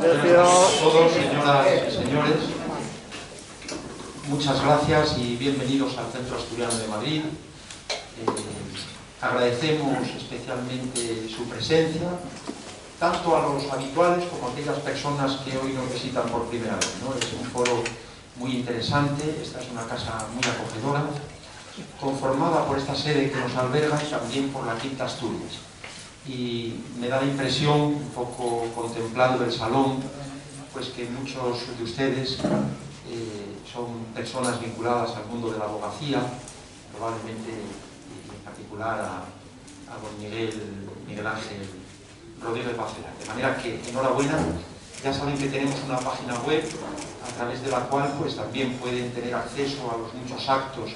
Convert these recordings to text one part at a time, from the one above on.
a todos, señoras y señores. Muchas gracias y bienvenidos al Centro Asturiano de Madrid. Agradecemos especialmente su presencia, tanto a los habituales como a aquellas personas que hoy nos visitan por primera vez, ¿no? Es un foro muy interesante, esta es una casa muy acogedora, conformada por esta sede que nos alberga y también por la Quinta Asturias. Y me da la impresión, un poco contemplando el salón, pues que muchos de ustedes son personas vinculadas al mundo de la abogacía, probablemente en particular a don Miguel Ángel Rodríguez Bacedar. De manera que, enhorabuena, ya saben que tenemos una página web a través de la cual pues también pueden tener acceso a los muchos actos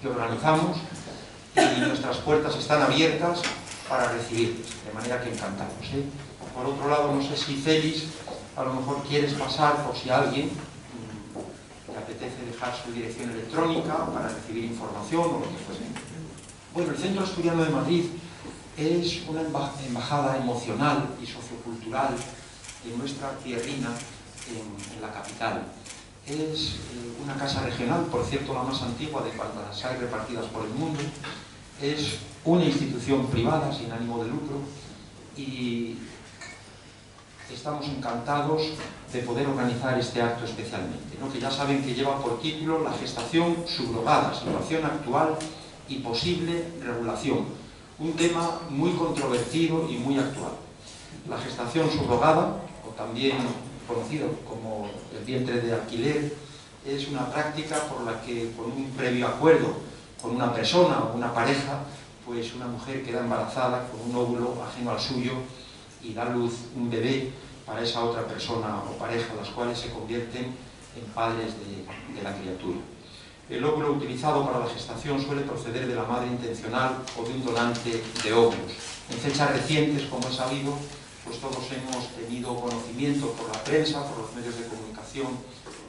que organizamos y nuestras puertas están abiertas para recibirles, de manera que encantados, ¿eh? Por otro lado, no sé si Félix, a lo mejor quieres pasar por si a alguien le apetece dejar su dirección electrónica para recibir información o lo que fuese. Bueno, el Centro Asturiano de Madrid es una embajada emocional y sociocultural de nuestra tierrina en la capital. Es una casa regional, por cierto, la más antigua de cuantas hay repartidas por el mundo. Es una institución privada sin ánimo de lucro y estamos encantados de poder organizar este acto especialmente, ¿no? Que ya saben que lleva por título La gestación subrogada, situación actual y posible regulación. Un tema muy controvertido y muy actual. La gestación subrogada, o también conocido como el vientre de alquiler, es una práctica por la que, con un previo acuerdo con una persona o una pareja, pues una mujer queda embarazada con un óvulo ajeno al suyo y da luz un bebé para esa otra persona o pareja, las cuales se convierten en padres de la criatura. El óvulo utilizado para la gestación suele proceder de la madre intencional o de un donante de óvulos. En fechas recientes, como es sabido, pues todos hemos tenido conocimiento por la prensa, por los medios de comunicación,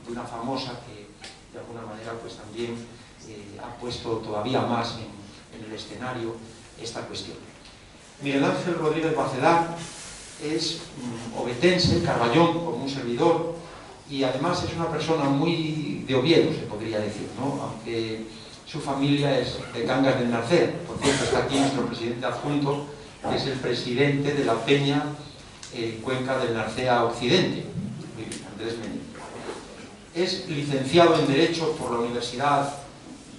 de una famosa que de alguna manera pues también ha puesto todavía más en el escenario esta cuestión. Miguel Ángel Rodríguez Bacedar es obetense, carballón, como un servidor, y además es una persona muy de Oviedo, se podría decir, ¿no? Aunque su familia es de Cangas del Narcea. Por cierto, está aquí nuestro presidente adjunto, que es el presidente de la Peña Cuenca del Narcea Occidente, Andrés Menéndez. Es licenciado en Derecho por la Universidad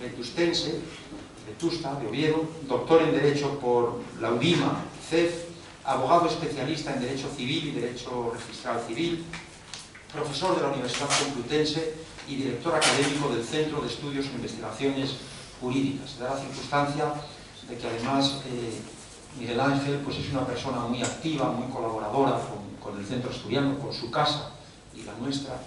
Vetusta de Oviedo, doctor en Derecho por la UDIMA, CEF, abogado especialista en Derecho Civil y Derecho Registral Civil, profesor de la Universidad Complutense y director académico del Centro de Estudios e Investigaciones Jurídicas. Se da la circunstancia de que además Miguel Ángel pues es una persona muy activa, muy colaboradora con el Centro Asturiano, con su casa y la nuestra,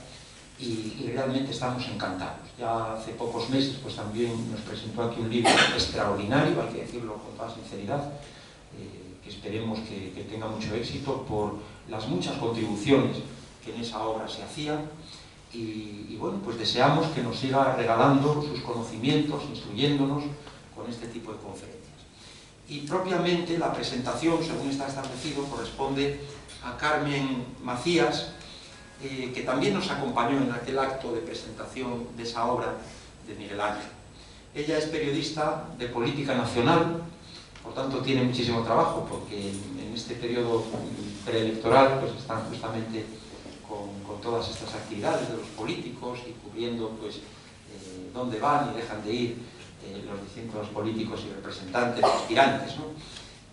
y realmente estamos encantados. Ya hace pocos meses pues también nos presentó aquí un libro extraordinario, hay que decirlo con toda sinceridad, que esperemos que tenga mucho éxito por las muchas contribuciones que en esa obra se hacían, y bueno, pues deseamos que nos siga regalando sus conocimientos, instruyéndonos con este tipo de conferencias. Y propiamente la presentación, según está establecido, corresponde a Carmen Macías, que también nos acompañó en aquel acto de presentación de esa obra de Miguel Ángel. Ella es periodista de política nacional, por tanto tiene muchísimo trabajo, porque en este periodo preelectoral pues están justamente con todas estas actividades de los políticos y cubriendo pues dónde van y dejan de ir los distintos políticos y representantes, aspirantes, ¿no?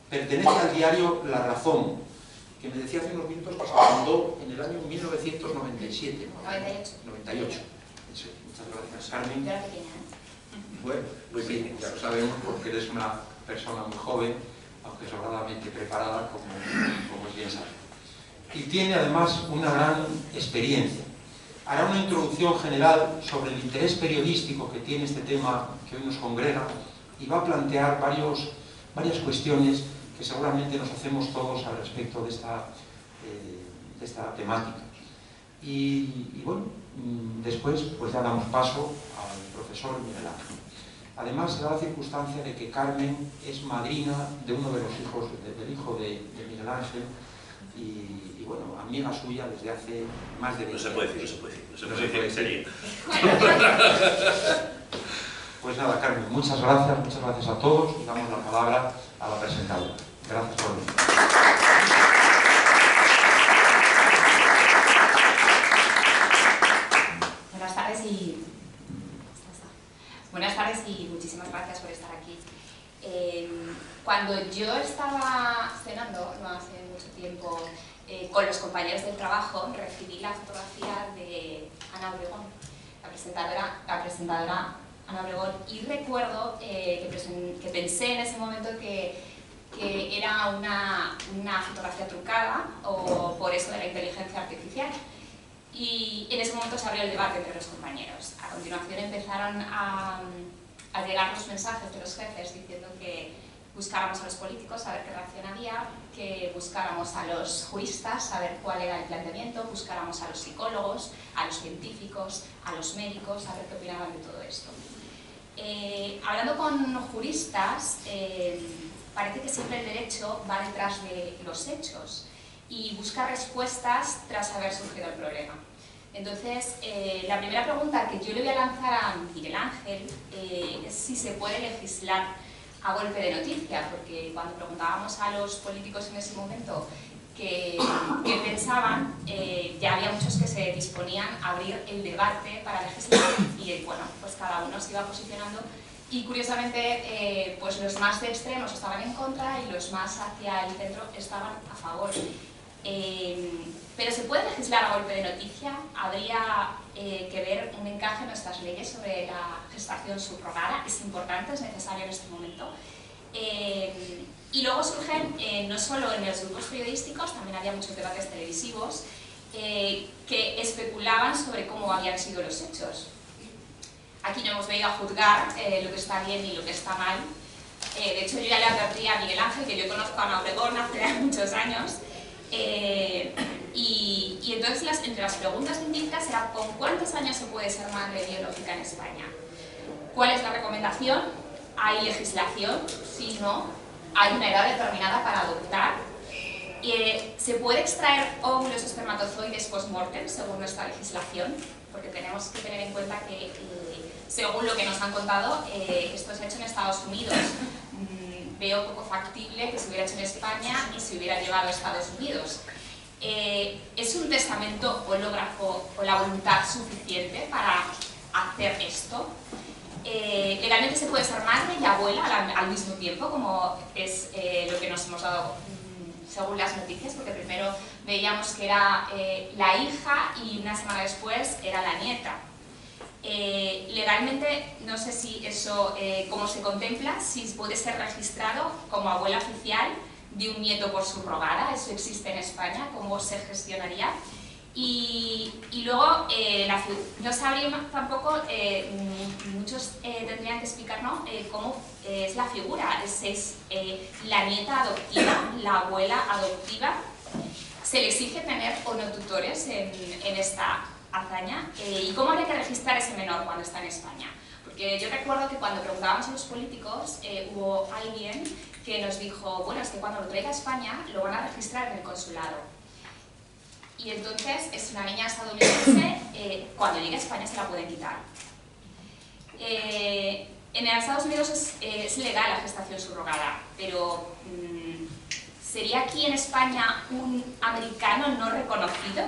Pertenece al diario La Razón, que me decía hace unos minutos que se fundó en el año 1997, ¿no? 98. Eso, muchas gracias, Carmen. Bueno, muy bien, ya lo sabemos porque eres una persona muy joven, aunque sobradamente preparada, como es bien sabido. Y tiene además una gran experiencia. Hará una introducción general sobre el interés periodístico que tiene este tema que hoy nos congrega y va a plantear varias cuestiones que seguramente nos hacemos todos al respecto de esta temática. Y bueno, después pues ya damos paso al profesor Miguel Ángel. Además se da la circunstancia de que Carmen es madrina de uno de los hijos, del hijo de Miguel Ángel, y bueno, amiga suya desde hace más de 20 años. No se puede decir, sería. Pues nada, Carmen, muchas gracias a todos y damos la palabra a la presentadora. Gracias por venir. Buenas tardes y muchísimas gracias por estar aquí. Cuando yo estaba cenando, no hace mucho tiempo, con los compañeros del trabajo, recibí la fotografía de Ana Obregón, la presentadora Ana Obregón, y recuerdo que pensé en ese momento que era una fotografía trucada o por eso de la inteligencia artificial. Y en ese momento se abrió el debate entre los compañeros. A continuación empezaron a llegar los mensajes de los jefes diciendo que buscáramos a los políticos, a ver qué reacción había, que buscáramos a los juristas, a ver cuál era el planteamiento, buscáramos a los psicólogos, a los científicos, a los médicos, a ver qué opinaban de todo esto. Hablando con juristas, parece que siempre el derecho va detrás de los hechos y busca respuestas tras haber surgido el problema. Entonces, la primera pregunta que yo le voy a lanzar a Miguel Ángel es si se puede legislar a golpe de noticia, porque cuando preguntábamos a los políticos en ese momento qué pensaban, ya había muchos que se disponían a abrir el debate para legislar y bueno, pues cada uno se iba posicionando y curiosamente pues los más de extremos estaban en contra y los más hacia el centro estaban a favor. Pero ¿se puede legislar a golpe de noticia? Habría que ver un encaje en nuestras leyes sobre la gestación subrogada. Es importante, es necesario en este momento. Y luego surgen, no solo en los grupos periodísticos, también había muchos debates televisivos que especulaban sobre cómo habían sido los hechos. Aquí no hemos venido a juzgar lo que está bien y lo que está mal. De hecho, yo ya le advertí a Miguel Ángel, que yo conozco a Ana Obregón hace muchos años, y entonces entre las preguntas científicas era ¿con cuántos años se puede ser madre biológica en España? ¿Cuál es la recomendación? ¿Hay legislación? Si no, hay una edad determinada para adoptar. ¿Se puede extraer óvulos espermatozoides post-mortem según nuestra legislación? Porque tenemos que tener en cuenta que, según lo que nos han contado, esto se ha hecho en Estados Unidos. Veo poco factible que se hubiera hecho en España y se hubiera llevado a Estados Unidos. ¿Es un testamento hológrafo o la voluntad suficiente para hacer esto? Legalmente se puede ser madre y abuela al mismo tiempo, como es lo que nos hemos dado según las noticias, porque primero veíamos que era la hija y una semana después era la nieta. Legalmente, no sé si eso, cómo se contempla, si puede ser registrado como abuela oficial de un nieto por subrogada, eso existe en España, cómo se gestionaría. Y luego, no sabría tampoco, muchos tendrían que explicarnos cómo es la figura, es la nieta adoptiva, la abuela adoptiva. ¿Se le exige tener o no tutores en esta hazaña? ¿Y cómo habría que registrar ese menor cuando está en España? Porque yo recuerdo que cuando preguntábamos a los políticos, hubo alguien que nos dijo, bueno, es que cuando lo traiga a España lo van a registrar en el consulado. Y entonces es una niña estadounidense, cuando llegue a España se la pueden quitar. En Estados Unidos es legal la gestación subrogada, pero ¿sería aquí en España un americano no reconocido?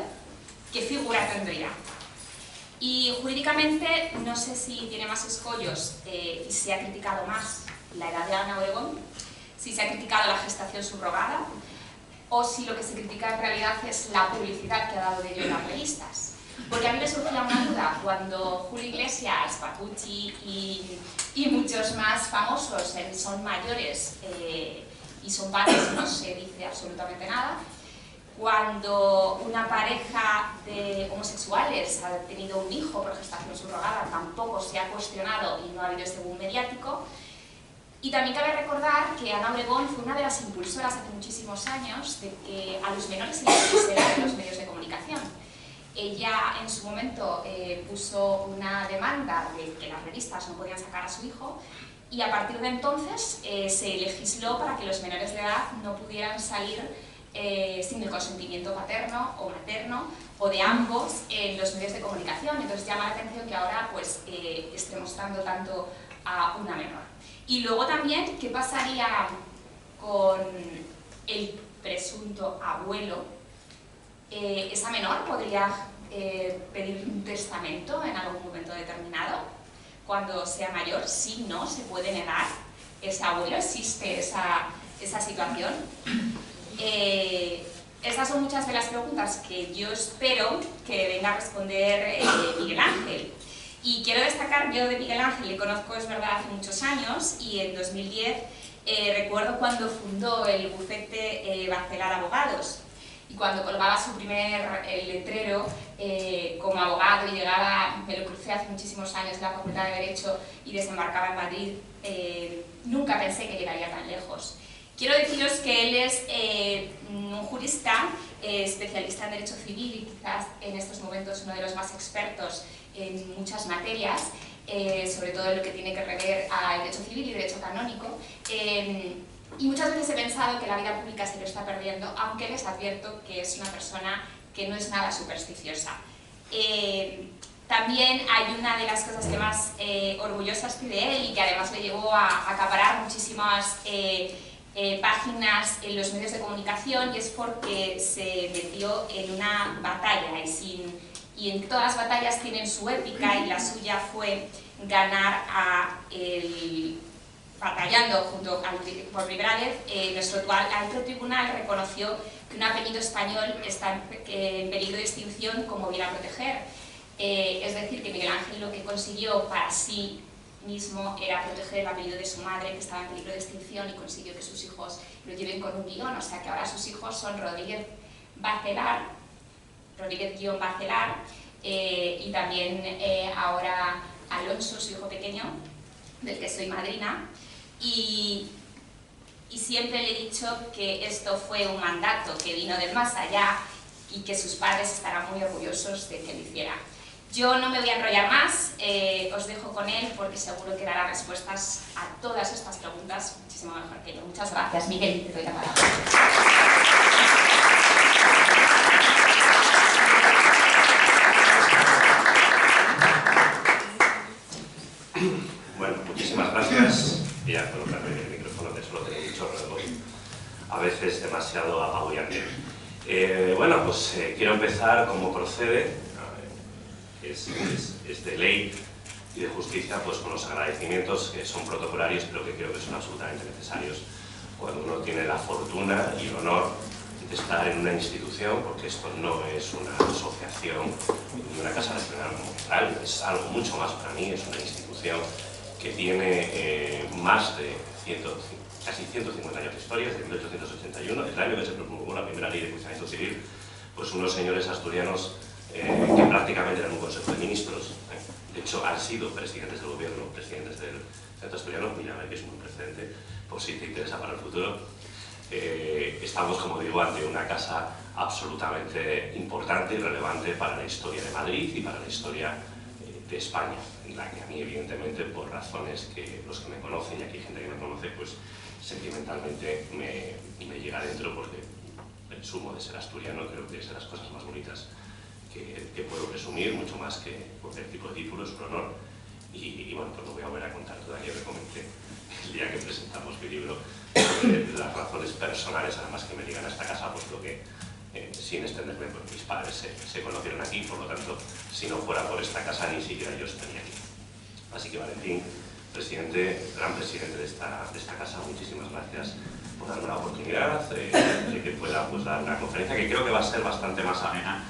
¿Qué figura tendría? Y jurídicamente no sé si tiene más escollos y se ha criticado más la edad de Ana Obregón, si se ha criticado la gestación subrogada, o si lo que se critica en realidad es la publicidad que ha dado de ello en las revistas. Porque a mí me surgía una duda cuando Julio Iglesias, Pacucci y muchos más famosos son mayores y son padres, no se dice absolutamente nada. Cuando una pareja de homosexuales ha tenido un hijo por gestación subrogada, tampoco se ha cuestionado y no ha habido ese boom mediático. Y también cabe recordar que Ana Obregón fue una de las impulsoras hace muchísimos años de que a los menores se les quisiera en los medios de comunicación. Ella en su momento puso una demanda de que las revistas no podían sacar a su hijo y a partir de entonces se legisló para que los menores de edad no pudieran salir sin el consentimiento paterno o materno o de ambos en los medios de comunicación. Entonces llama la atención que ahora pues, esté mostrando tanto a una menor. Y luego también, ¿qué pasaría con el presunto abuelo? ¿Esa menor podría pedir un testamento en algún momento determinado? Cuando sea mayor, sí, no, se puede negar. ¿Ese abuelo existe esa situación? Estas son muchas de las preguntas que yo espero que venga a responder Miguel Ángel. Y quiero destacar, yo de Miguel Ángel le conozco, es verdad, hace muchos años, y en 2010 recuerdo cuando fundó el bufete Barcelar Abogados, y cuando colgaba su primer letrero como abogado y llegaba, me lo crucé hace muchísimos años en la Facultad de Derecho y desembarcaba en Madrid, nunca pensé que llegaría tan lejos. Quiero deciros que él es un jurista especialista en Derecho Civil y quizás en estos momentos uno de los más expertos en muchas materias, sobre todo en lo que tiene que ver al Derecho Civil y Derecho Canónico. Y muchas veces he pensado que la vida pública se lo está perdiendo, aunque les advierto que es una persona que no es nada supersticiosa. También hay una de las cosas que más orgullosa estoy de él y que además le llevó a acaparar muchísimas páginas en los medios de comunicación, y es porque se metió en una batalla y en todas las batallas tienen su épica, y la suya fue ganar batallando por primera vez, nuestro alto tribunal reconoció que un apellido español está en peligro de extinción, como viene a proteger. Es decir, que Miguel Ángel lo que consiguió para sí mismo era proteger el apellido de su madre, que estaba en peligro de extinción, y consiguió que sus hijos lo lleven con un guión, o sea que ahora sus hijos son Rodríguez-Barcelar, y también ahora Alonso, su hijo pequeño, del que soy madrina. Y siempre le he dicho que esto fue un mandato que vino del más allá y que sus padres estarán muy orgullosos de que lo hiciera. Yo no me voy a enrollar más, os dejo con él porque seguro que dará respuestas a todas estas preguntas muchísimo mejor que yo. Muchas gracias, Miguel, te doy la palabra. Bueno, muchísimas gracias. Voy a colocarme el micrófono, que solo tengo mucho reloj, a veces demasiado apabullante. Bueno, pues quiero empezar como procede, es de ley y de justicia, pues con los agradecimientos que son protocolarios, pero que creo que son absolutamente necesarios cuando uno tiene la fortuna y el honor de estar en una institución, porque esto no es una asociación ni una casa nacional como tal, es algo mucho más para mí, es una institución que tiene más de casi 150 años de historia, desde 1881, el año que se promulgó la primera ley de enjuiciamiento civil, pues unos señores asturianos que prácticamente eran un consejo de ministros, de hecho han sido presidentes del gobierno, presidentes del Centro Asturiano, mira, que es un precedente por si te interesa para el futuro. Estamos, como digo, ante una casa absolutamente importante y relevante para la historia de Madrid y para la historia de España, en la que a mí, evidentemente, por razones que los que me conocen, y aquí hay gente que me conoce, pues sentimentalmente me llega dentro, porque presumo de ser asturiano, creo que es de las cosas más bonitas que puedo presumir, mucho más que cualquier tipo de título, es un honor. Y bueno, pues no voy a volver a contar todavía, que comenté el día que presentamos mi libro, las razones personales además que me ligan a esta casa, pues lo que, sin extenderme, pues mis padres se conocieron aquí, por lo tanto, si no fuera por esta casa, ni siquiera yo estaría aquí. Así que Valentín, presidente, gran presidente de esta casa, muchísimas gracias por darme la oportunidad de que pueda pues, dar una conferencia que creo que va a ser bastante más amena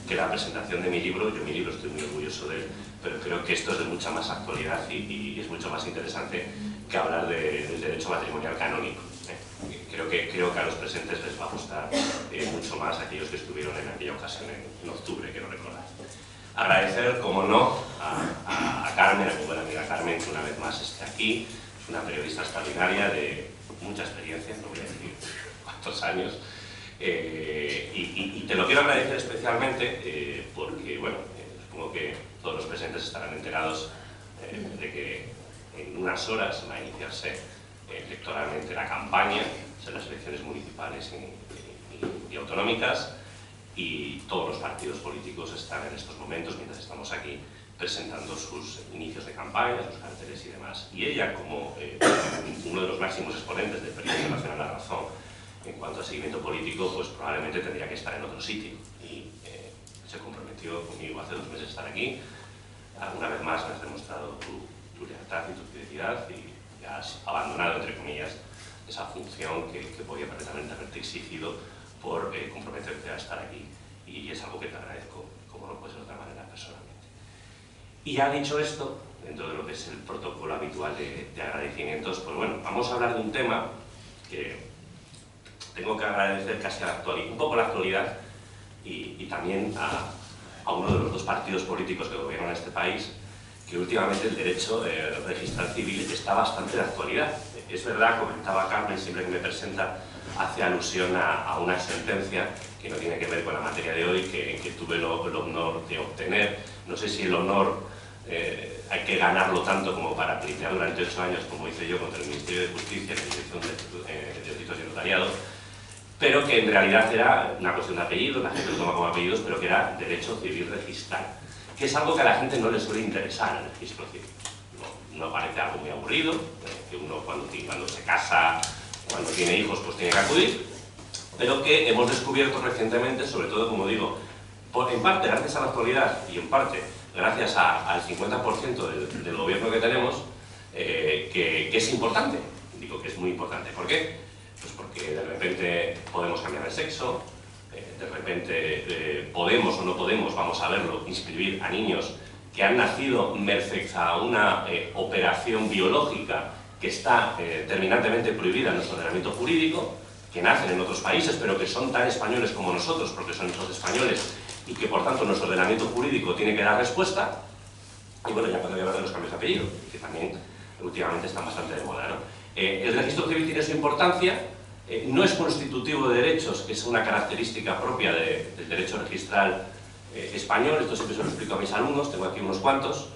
que la presentación de mi libro. Yo mi libro estoy muy orgulloso de él, pero creo que esto es de mucha más actualidad y es mucho más interesante que hablar del derecho matrimonial canónico. Creo que a los presentes les va a gustar mucho más a aquellos que estuvieron en aquella ocasión en octubre, quiero recordar. Agradecer, como no, a Carmen, a mi buena amiga Carmen, que una vez más esté aquí. Es una periodista extraordinaria de mucha experiencia, no voy a decir cuántos años. Y te lo quiero agradecer especialmente porque, bueno, supongo que todos los presentes estarán enterados de que en unas horas va a iniciarse electoralmente la campaña, son las elecciones municipales y y autonómicas, y todos los partidos políticos están en estos momentos, mientras estamos aquí, presentando sus inicios de campaña, sus carteles y demás. Y ella, como uno de los máximos exponentes del periódico nacional La Razón en cuanto a seguimiento político, pues probablemente tendría que estar en otro sitio. Y se comprometió conmigo hace 2 meses estar aquí. Alguna vez más me has demostrado tu lealtad y tu fidelidad y has abandonado, entre comillas, esa función que podía perfectamente haberte exigido por comprometerte a estar aquí. Y es algo que te agradezco, como no puede ser de otra manera, personalmente. Y ya dicho esto, dentro de lo que es el protocolo habitual de agradecimientos, pues bueno, vamos a hablar de un tema que tengo que agradecer casi a la actualidad, un poco la actualidad y también a uno de los 2 partidos políticos que gobiernan este país, que últimamente el derecho registral civil está bastante de actualidad. Es verdad, comentaba Carmen, siempre que me presenta, hace alusión a una sentencia que no tiene que ver con la materia de hoy, que tuve el honor de obtener. No sé si el honor hay que ganarlo tanto como para pelear durante 8 años, como hice yo contra el Ministerio de Justicia, en la Dirección de Delitos y Notariado, pero que en realidad era una cuestión de apellidos, la gente lo toma como apellidos, pero que era derecho civil registral, que es algo que a la gente no le suele interesar el registro civil. No parece algo muy aburrido, que uno cuando se casa, cuando tiene hijos, pues tiene que acudir, pero que hemos descubierto recientemente, sobre todo, como digo, en parte gracias a la actualidad y en parte gracias al 50% del gobierno que tenemos, que es importante. Digo que es muy importante. ¿Por qué? Pues porque de repente podemos cambiar de sexo, de repente podemos o no podemos, vamos a verlo, inscribir a niños que han nacido merced a una operación biológica que está terminantemente prohibida en nuestro ordenamiento jurídico, que nacen en otros países, pero que son tan españoles como nosotros, porque son hijos españoles, y que por tanto nuestro ordenamiento jurídico tiene que dar respuesta. Y bueno, ya podría hablar de los cambios de apellido, que también últimamente están bastante de moda, ¿no? El registro civil tiene su importancia, no es constitutivo de derechos, que es una característica propia del derecho registral español. Esto siempre se lo explico a mis alumnos, tengo aquí unos cuantos.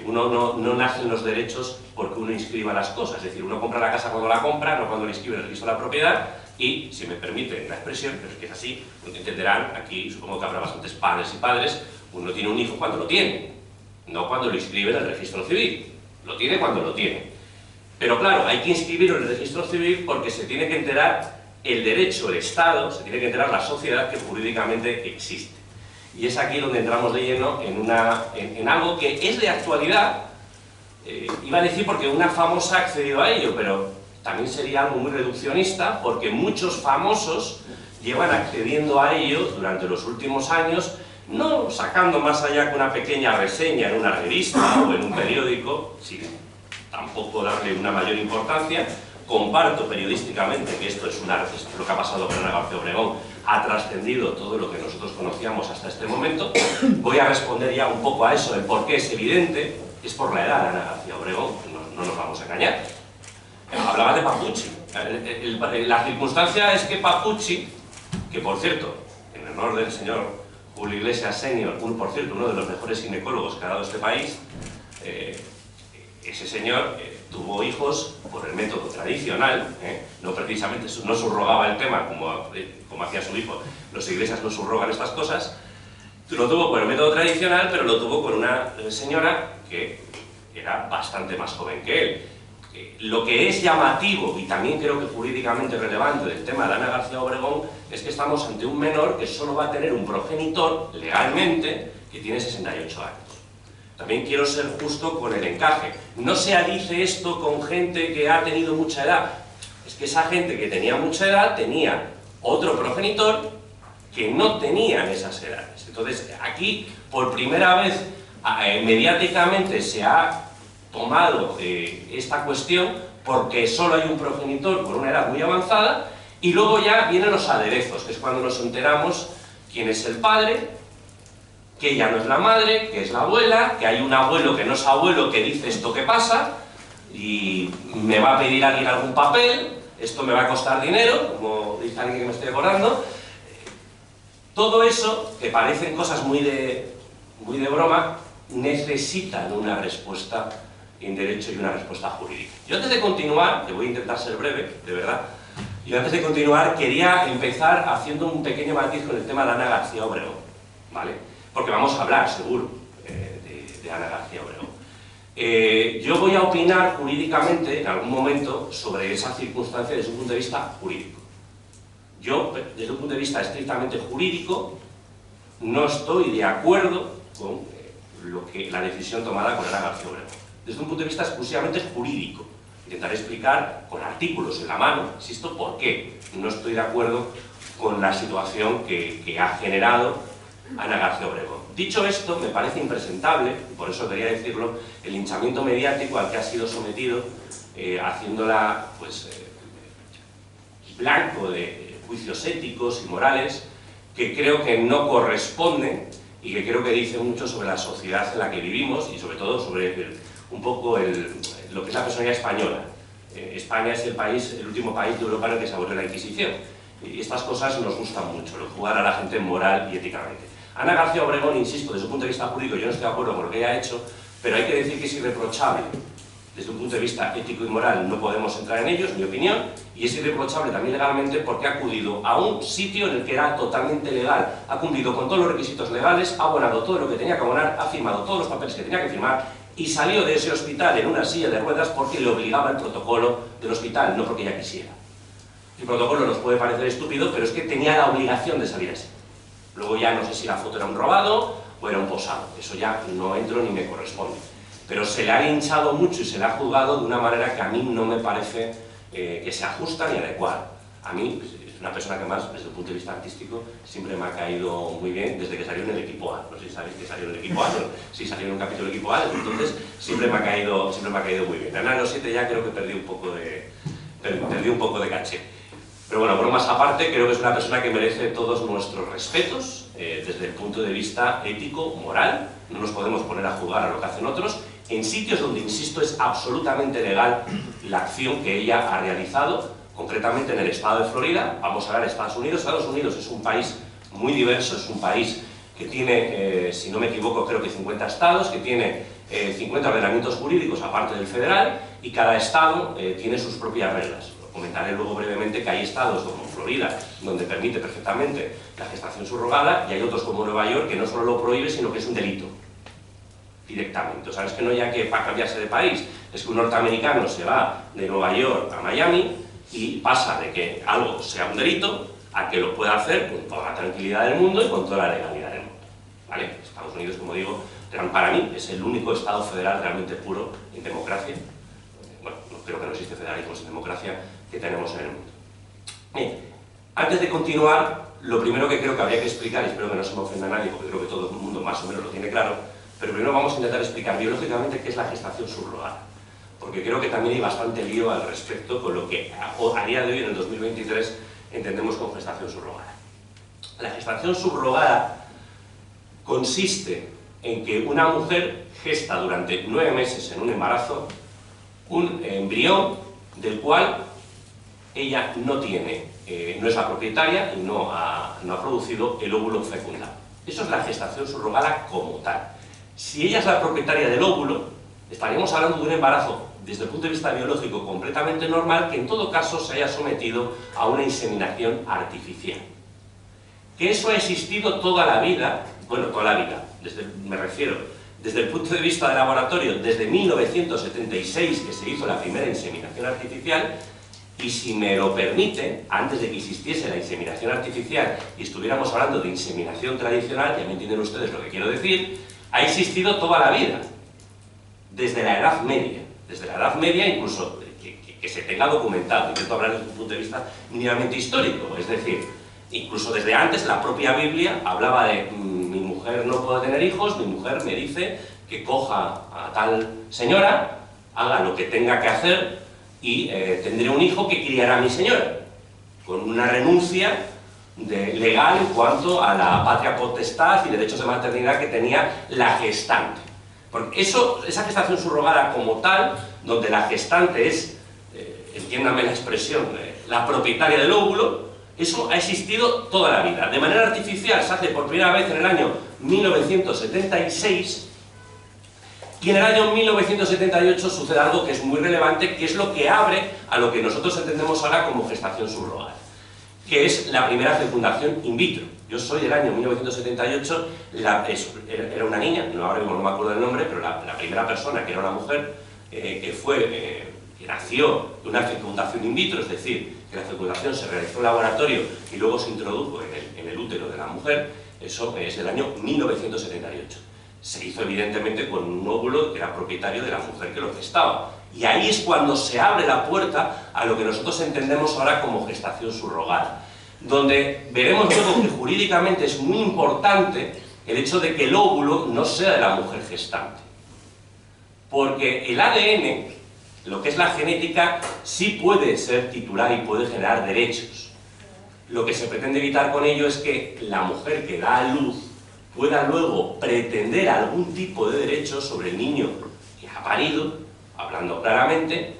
Uno no nace en los derechos porque uno inscriba las cosas, es decir, uno compra la casa cuando la compra, no cuando le inscribe en el registro de la propiedad. Y, si me permiten la expresión, pero es que es así, lo que entenderán, aquí supongo que habrá bastantes padres y padres, uno tiene un hijo cuando lo tiene, no cuando lo inscribe en el registro civil, lo tiene cuando lo tiene. Pero claro, hay que inscribirlo en el registro civil porque se tiene que enterar el derecho, el Estado, se tiene que enterar la sociedad que jurídicamente existe. Y es aquí donde entramos de lleno en algo que es de actualidad, iba a decir porque una famosa ha accedido a ello, pero también sería algo muy reduccionista, porque muchos famosos llevan accediendo a ello durante los últimos años, no sacando más allá que una pequeña reseña en una revista o en un periódico, sin tampoco darle una mayor importancia. Comparto periodísticamente que esto es lo que ha pasado con Ana García Obregón, ha trascendido todo lo que nosotros conocíamos hasta este momento. Voy a responder ya un poco a eso, el por qué es evidente, es por la edad de Ana García Obregón, no nos vamos a engañar. Hablaba de Papucci. La circunstancia es que Papucci, que por cierto, en honor del señor Julio Iglesias Senior, por cierto, uno de los mejores ginecólogos que ha dado este país, ese señor tuvo hijos por el método tradicional, no precisamente, no subrogaba el tema como hacía su hijo. Los Iglesias no subrogan estas cosas. Lo tuvo por el método tradicional, pero lo tuvo con una señora que era bastante más joven que él. Lo que es llamativo y también creo que jurídicamente relevante del tema de Ana García Obregón es que estamos ante un menor que solo va a tener un progenitor legalmente que tiene 68 años. También quiero ser justo con el encaje. No se dice esto con gente que ha tenido mucha edad. Es que esa gente que tenía mucha edad tenía otro progenitor que no tenían esas edades. Entonces, aquí, por primera vez, mediáticamente se ha tomado esta cuestión porque solo hay un progenitor con una edad muy avanzada, y luego ya vienen los aderezos, que es cuando nos enteramos quién es el padre, que ya no es la madre, que es la abuela, que hay un abuelo que no es abuelo que dice esto que pasa, y me va a pedir alguien algún papel, esto me va a costar dinero, como dice alguien que me estoy acordando. Todo eso, que parecen cosas muy de broma, necesitan una respuesta en derecho y una respuesta jurídica. Yo, antes de continuar, que voy a intentar ser breve, de verdad, Y antes de continuar, quería empezar haciendo un pequeño matiz con el tema de Ana García Obregón, ¿vale? Porque vamos a hablar, seguro, de Ana García Obregón. Yo voy a opinar jurídicamente, en algún momento, sobre esa circunstancia desde un punto de vista jurídico. Yo, desde un punto de vista estrictamente jurídico, no estoy de acuerdo con la decisión tomada con Ana García Obregón. Desde un punto de vista exclusivamente jurídico. Intentaré explicar con artículos en la mano, insisto, por qué no estoy de acuerdo con la situación que ha generado Ana García Obregón. Dicho esto, me parece impresentable, y por eso quería decirlo, el linchamiento mediático al que ha sido sometido, haciéndola pues, blanco de juicios éticos y morales que creo que no corresponden y que creo que dice mucho sobre la sociedad en la que vivimos y sobre todo sobre un poco lo que es la personalidad española. España es el último país de Europa en el que se abolió la Inquisición. Y estas cosas nos gustan mucho, el jugar a la gente moral y éticamente. Ana García Obregón, insisto, desde un punto de vista jurídico, yo no estoy de acuerdo con lo que ella ha hecho, pero hay que decir que es irreprochable. Desde un punto de vista ético y moral no podemos entrar en ello, es mi opinión, y es irreprochable también legalmente porque ha acudido a un sitio en el que era totalmente legal, ha cumplido con todos los requisitos legales, ha abonado todo lo que tenía que abonar, ha firmado todos los papeles que tenía que firmar y salió de ese hospital en una silla de ruedas porque le obligaba el protocolo del hospital, no porque ella quisiera. El protocolo nos puede parecer estúpido, pero es que tenía la obligación de salir así. Luego ya no sé si la foto era un robado o era un posado, eso ya no entro ni me corresponde. Pero se le ha linchado mucho y se le ha juzgado de una manera que a mí no me parece que sea justa ni adecuada. A mí, es una persona que más, desde el punto de vista artístico, siempre me ha caído muy bien desde que salió en el equipo A. No sé si sabéis que salió en el equipo A, pero sí salió en un capítulo del equipo A, entonces siempre me ha caído muy bien. En Ana 7 ya creo que perdí un poco de caché. Pero bueno, bromas aparte, creo que es una persona que merece todos nuestros respetos desde el punto de vista ético, moral. No nos podemos poner a jugar a lo que hacen otros en sitios donde, insisto, es absolutamente legal la acción que ella ha realizado, concretamente en el estado de Florida. Vamos a ver, Estados Unidos. Estados Unidos es un país muy diverso, es un país que tiene, si no me equivoco, creo que 50 estados, que tiene 50 ordenamientos jurídicos aparte del federal, y cada estado tiene sus propias reglas. Comentaré luego brevemente que hay estados como Florida, donde permite perfectamente la gestación subrogada, y hay otros como Nueva York que no solo lo prohíbe, sino que es un delito directamente. O sea, es que no ya que para cambiarse de país, es que un norteamericano se va de Nueva York a Miami y pasa de que algo sea un delito a que lo pueda hacer con toda la tranquilidad del mundo y con toda la legalidad del mundo. ¿Vale? Estados Unidos, como digo, para mí es el único estado federal realmente puro en democracia. Bueno, creo que no existe federalismo sin democracia que tenemos en el mundo. Bien, antes de continuar, lo primero que creo que habría que explicar, y espero que no se me ofenda a nadie, porque creo que todo el mundo más o menos lo tiene claro, pero primero vamos a intentar explicar biológicamente qué es la gestación subrogada, porque creo que también hay bastante lío al respecto con lo que a día de hoy, en el 2023, entendemos con gestación subrogada. La gestación subrogada consiste en que una mujer gesta durante 9 meses en un embarazo un embrión del cual ella no tiene, no es la propietaria y no ha producido el óvulo fecundado. Eso es la gestación subrogada como tal. Si ella es la propietaria del óvulo, estaríamos hablando de un embarazo desde el punto de vista biológico completamente normal, que en todo caso se haya sometido a una inseminación artificial. Que eso ha existido toda la vida, bueno, toda la vida, me refiero, desde el punto de vista del laboratorio, desde 1976 que se hizo la primera inseminación artificial, y si me lo permite, antes de que existiese la inseminación artificial y estuviéramos hablando de inseminación tradicional, ya me entienden ustedes lo que quiero decir, ha existido toda la vida, desde la Edad Media, incluso que se tenga documentado, intento hablar desde un punto de vista mínimamente histórico, es decir, incluso desde antes la propia Biblia hablaba de mi mujer no puede tener hijos, mi mujer me dice que coja a tal señora, haga lo que tenga que hacer y tendré un hijo que criará a mi señora, con una renuncia legal en cuanto a la patria potestad y derechos de maternidad que tenía la gestante. Porque esa gestación subrogada como tal, donde la gestante es, entiéndame la expresión, la propietaria del óvulo, eso ha existido toda la vida. De manera artificial se hace por primera vez en el año 1976 Y en el año 1978 sucede algo que es muy relevante, que es lo que abre a lo que nosotros entendemos ahora como gestación subrogada, que es la primera fecundación in vitro. Yo soy del año 1978, era una niña, ahora mismo no me acuerdo del nombre, pero la primera persona, que era una mujer, que nació de una fecundación in vitro, es decir, que la fecundación se realizó en laboratorio y luego se introdujo en el útero de la mujer, eso es del año 1978. Se hizo evidentemente con un óvulo que era propietario de la mujer que lo gestaba. Y ahí es cuando se abre la puerta a lo que nosotros entendemos ahora como gestación subrogada, donde veremos luego que jurídicamente es muy importante el hecho de que el óvulo no sea de la mujer gestante. Porque el ADN, lo que es la genética, sí puede ser titular y puede generar derechos. Lo que se pretende evitar con ello es que la mujer que da a luz pueda luego pretender algún tipo de derecho sobre el niño que ha parido, hablando claramente,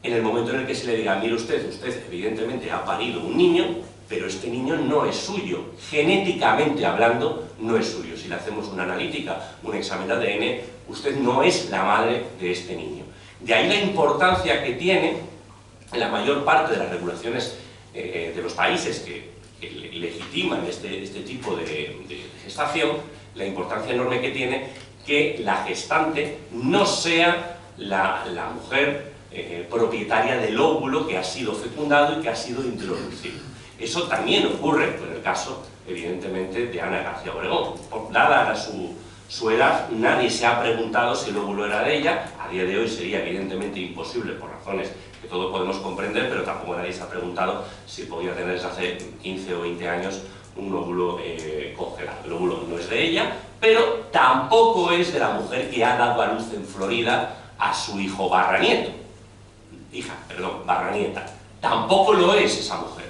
en el momento en el que se le diga, mire usted evidentemente ha parido un niño, pero este niño no es suyo, genéticamente hablando no es suyo. Si le hacemos una analítica, un examen de ADN, usted no es la madre de este niño. De ahí la importancia que tiene en la mayor parte de las regulaciones de los países que legitiman este tipo de gestación, la importancia enorme que tiene que la gestante no sea la mujer propietaria del óvulo que ha sido fecundado y que ha sido introducido. Eso también ocurre en el caso, evidentemente, de Ana García Obregón. Dada su edad, nadie se ha preguntado si el óvulo era de ella. A día de hoy sería evidentemente imposible por razones que todos podemos comprender, pero tampoco nadie se ha preguntado si podía tener desde hace 15 o 20 años un óvulo congelado. El óvulo no es de ella, pero tampoco es de la mujer que ha dado a luz en Florida a su hijo Barranieto. Barranieta. Tampoco lo es esa mujer.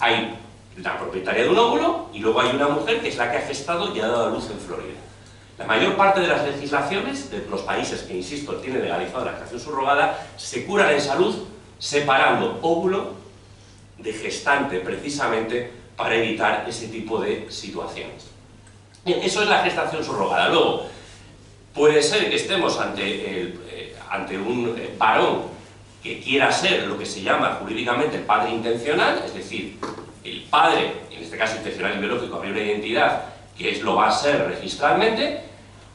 Hay la propietaria de un óvulo y luego hay una mujer que es la que ha gestado y ha dado a luz en Florida. La mayor parte de las legislaciones de los países que, insisto, tienen legalizado la gestación subrogada se curan en salud separando óvulo de gestante, precisamente para evitar ese tipo de situaciones. Bien, eso es la gestación subrogada. Luego, puede ser que estemos ante un varón que quiera ser lo que se llama jurídicamente el padre intencional, es decir, el padre, en este caso intencional y biológico, habría una identidad que lo va a ser registralmente,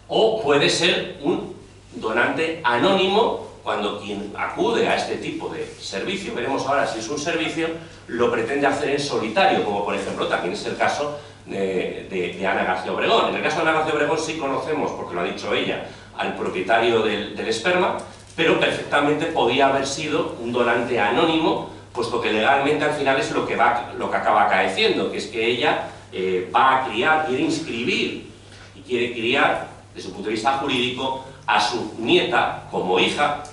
o puede ser un donante anónimo cuando quien acude a este tipo de servicio, veremos ahora si es un servicio, lo pretende hacer en solitario, como por ejemplo también es el caso de Ana García Obregón. En el caso de Ana García Obregón sí conocemos, porque lo ha dicho ella, al propietario del esperma, pero perfectamente podía haber sido un donante anónimo, puesto que legalmente al final es lo que acaba acaeciendo, que es que ella va a criar, quiere inscribir y quiere criar, desde su punto de vista jurídico, a su nieta como hija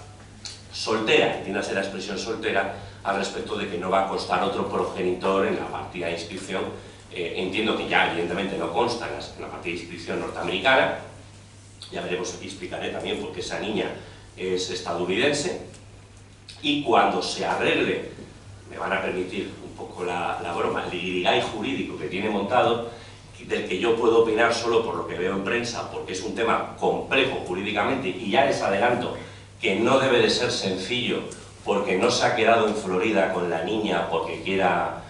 soltera, entiéndase la expresión soltera, al respecto de que no va a constar otro progenitor en la partida de inscripción. Entiendo que ya evidentemente no consta en la partida de inscripción norteamericana, ya veremos aquí, explicaré también por qué esa niña es estadounidense, y cuando se arregle, me van a permitir un poco la broma, el guirigay jurídico que tiene montado, del que yo puedo opinar solo por lo que veo en prensa, porque es un tema complejo jurídicamente, y ya les adelanto que no debe de ser sencillo, porque no se ha quedado en Florida con la niña porque quiera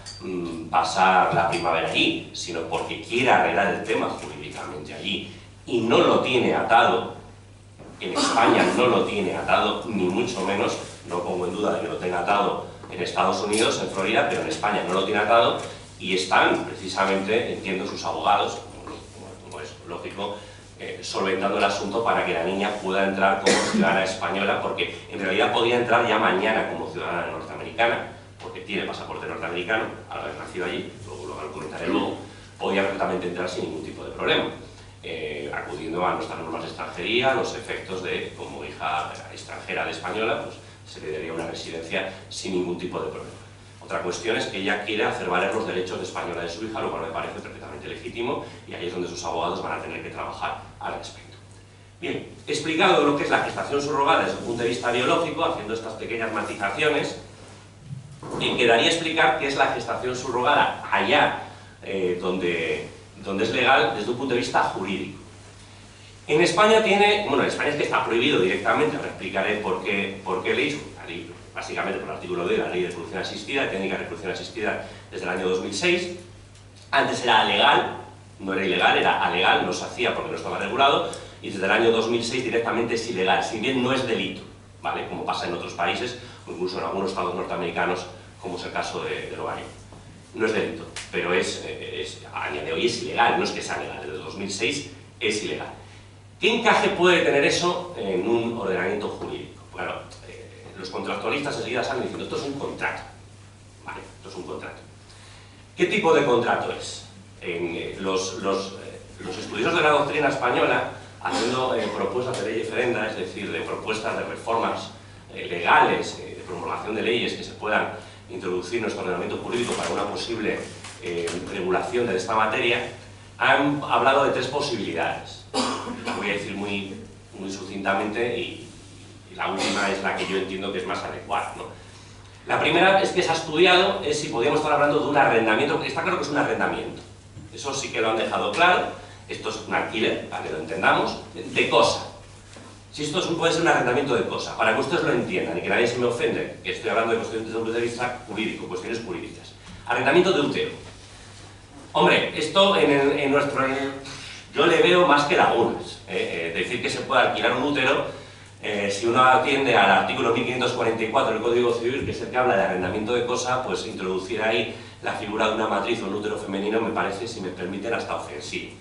pasar la primavera allí, sino porque quiere arreglar el tema jurídicamente allí, y no lo tiene atado. En España no lo tiene atado, ni mucho menos, no pongo en duda de que lo tenga atado en Estados Unidos, en Florida, pero en España no lo tiene atado, y están precisamente, entiendo, sus abogados, como es lógico, solventando el asunto para que la niña pueda entrar como ciudadana española, porque en realidad podía entrar ya mañana como ciudadana norteamericana, porque tiene pasaporte norteamericano, al haber nacido allí, luego lo comentaré luego, podía perfectamente entrar sin ningún tipo de problema. Acudiendo a nuestras normas de extranjería, los efectos de, como hija extranjera de española, pues se le daría una residencia sin ningún tipo de problema. Otra cuestión es que ella quiere hacer valer los derechos de española de su hija, lo cual me parece perfectamente legítimo, y ahí es donde sus abogados van a tener que trabajar al respecto. Bien, explicado lo que es la gestación subrogada desde el punto de vista biológico, haciendo estas pequeñas matizaciones, quedaría explicar qué es la gestación subrogada allá donde es legal desde un punto de vista jurídico. En España en España es que está prohibido directamente, ahora explicaré por qué ley, básicamente por el artículo D de la Ley de Reproducción Asistida, técnica de reproducción asistida desde el año 2006. Antes era legal, no era ilegal, era alegal, no se hacía porque no estaba regulado, y desde el año 2006 directamente es ilegal, si bien no es delito, ¿vale? Como pasa en otros países, o incluso en algunos estados norteamericanos, como es el caso de Ohio. No es delito, pero a día de hoy es ilegal, no es que sea legal, desde 2006 es ilegal. ¿Qué encaje puede tener eso en un ordenamiento jurídico? Bueno, los contractualistas enseguida salen diciendo esto es un contrato, ¿vale? Esto es un contrato. ¿Qué tipo de contrato es? Los estudiosos de la doctrina española, haciendo propuestas de ley referenda, es decir, de propuestas de reformas legales, de promulgación de leyes que se puedan introducir en nuestro ordenamiento jurídico para una posible regulación de esta materia, han hablado de 3 posibilidades. La voy a decir muy sucintamente y la última es la que yo entiendo que es más adecuada, ¿no? La primera es que se ha estudiado es si podríamos estar hablando de un arrendamiento, porque está claro que es un arrendamiento. Eso sí que lo han dejado claro. Esto es un alquiler, para que lo entendamos, de cosa. Si esto puede ser un arrendamiento de cosa, para que ustedes lo entiendan y que nadie se me ofende, que estoy hablando de cuestiones desde un punto de vista jurídico, cuestiones jurídicas. Arrendamiento de útero. Hombre, esto yo le veo más que lagunas. Decir que se puede alquilar un útero, si uno atiende al artículo 1544 del Código Civil, que es el que habla de arrendamiento de cosa, pues introducir ahí la figura de una matriz o un útero femenino me parece, si me permiten, hasta ofensivo.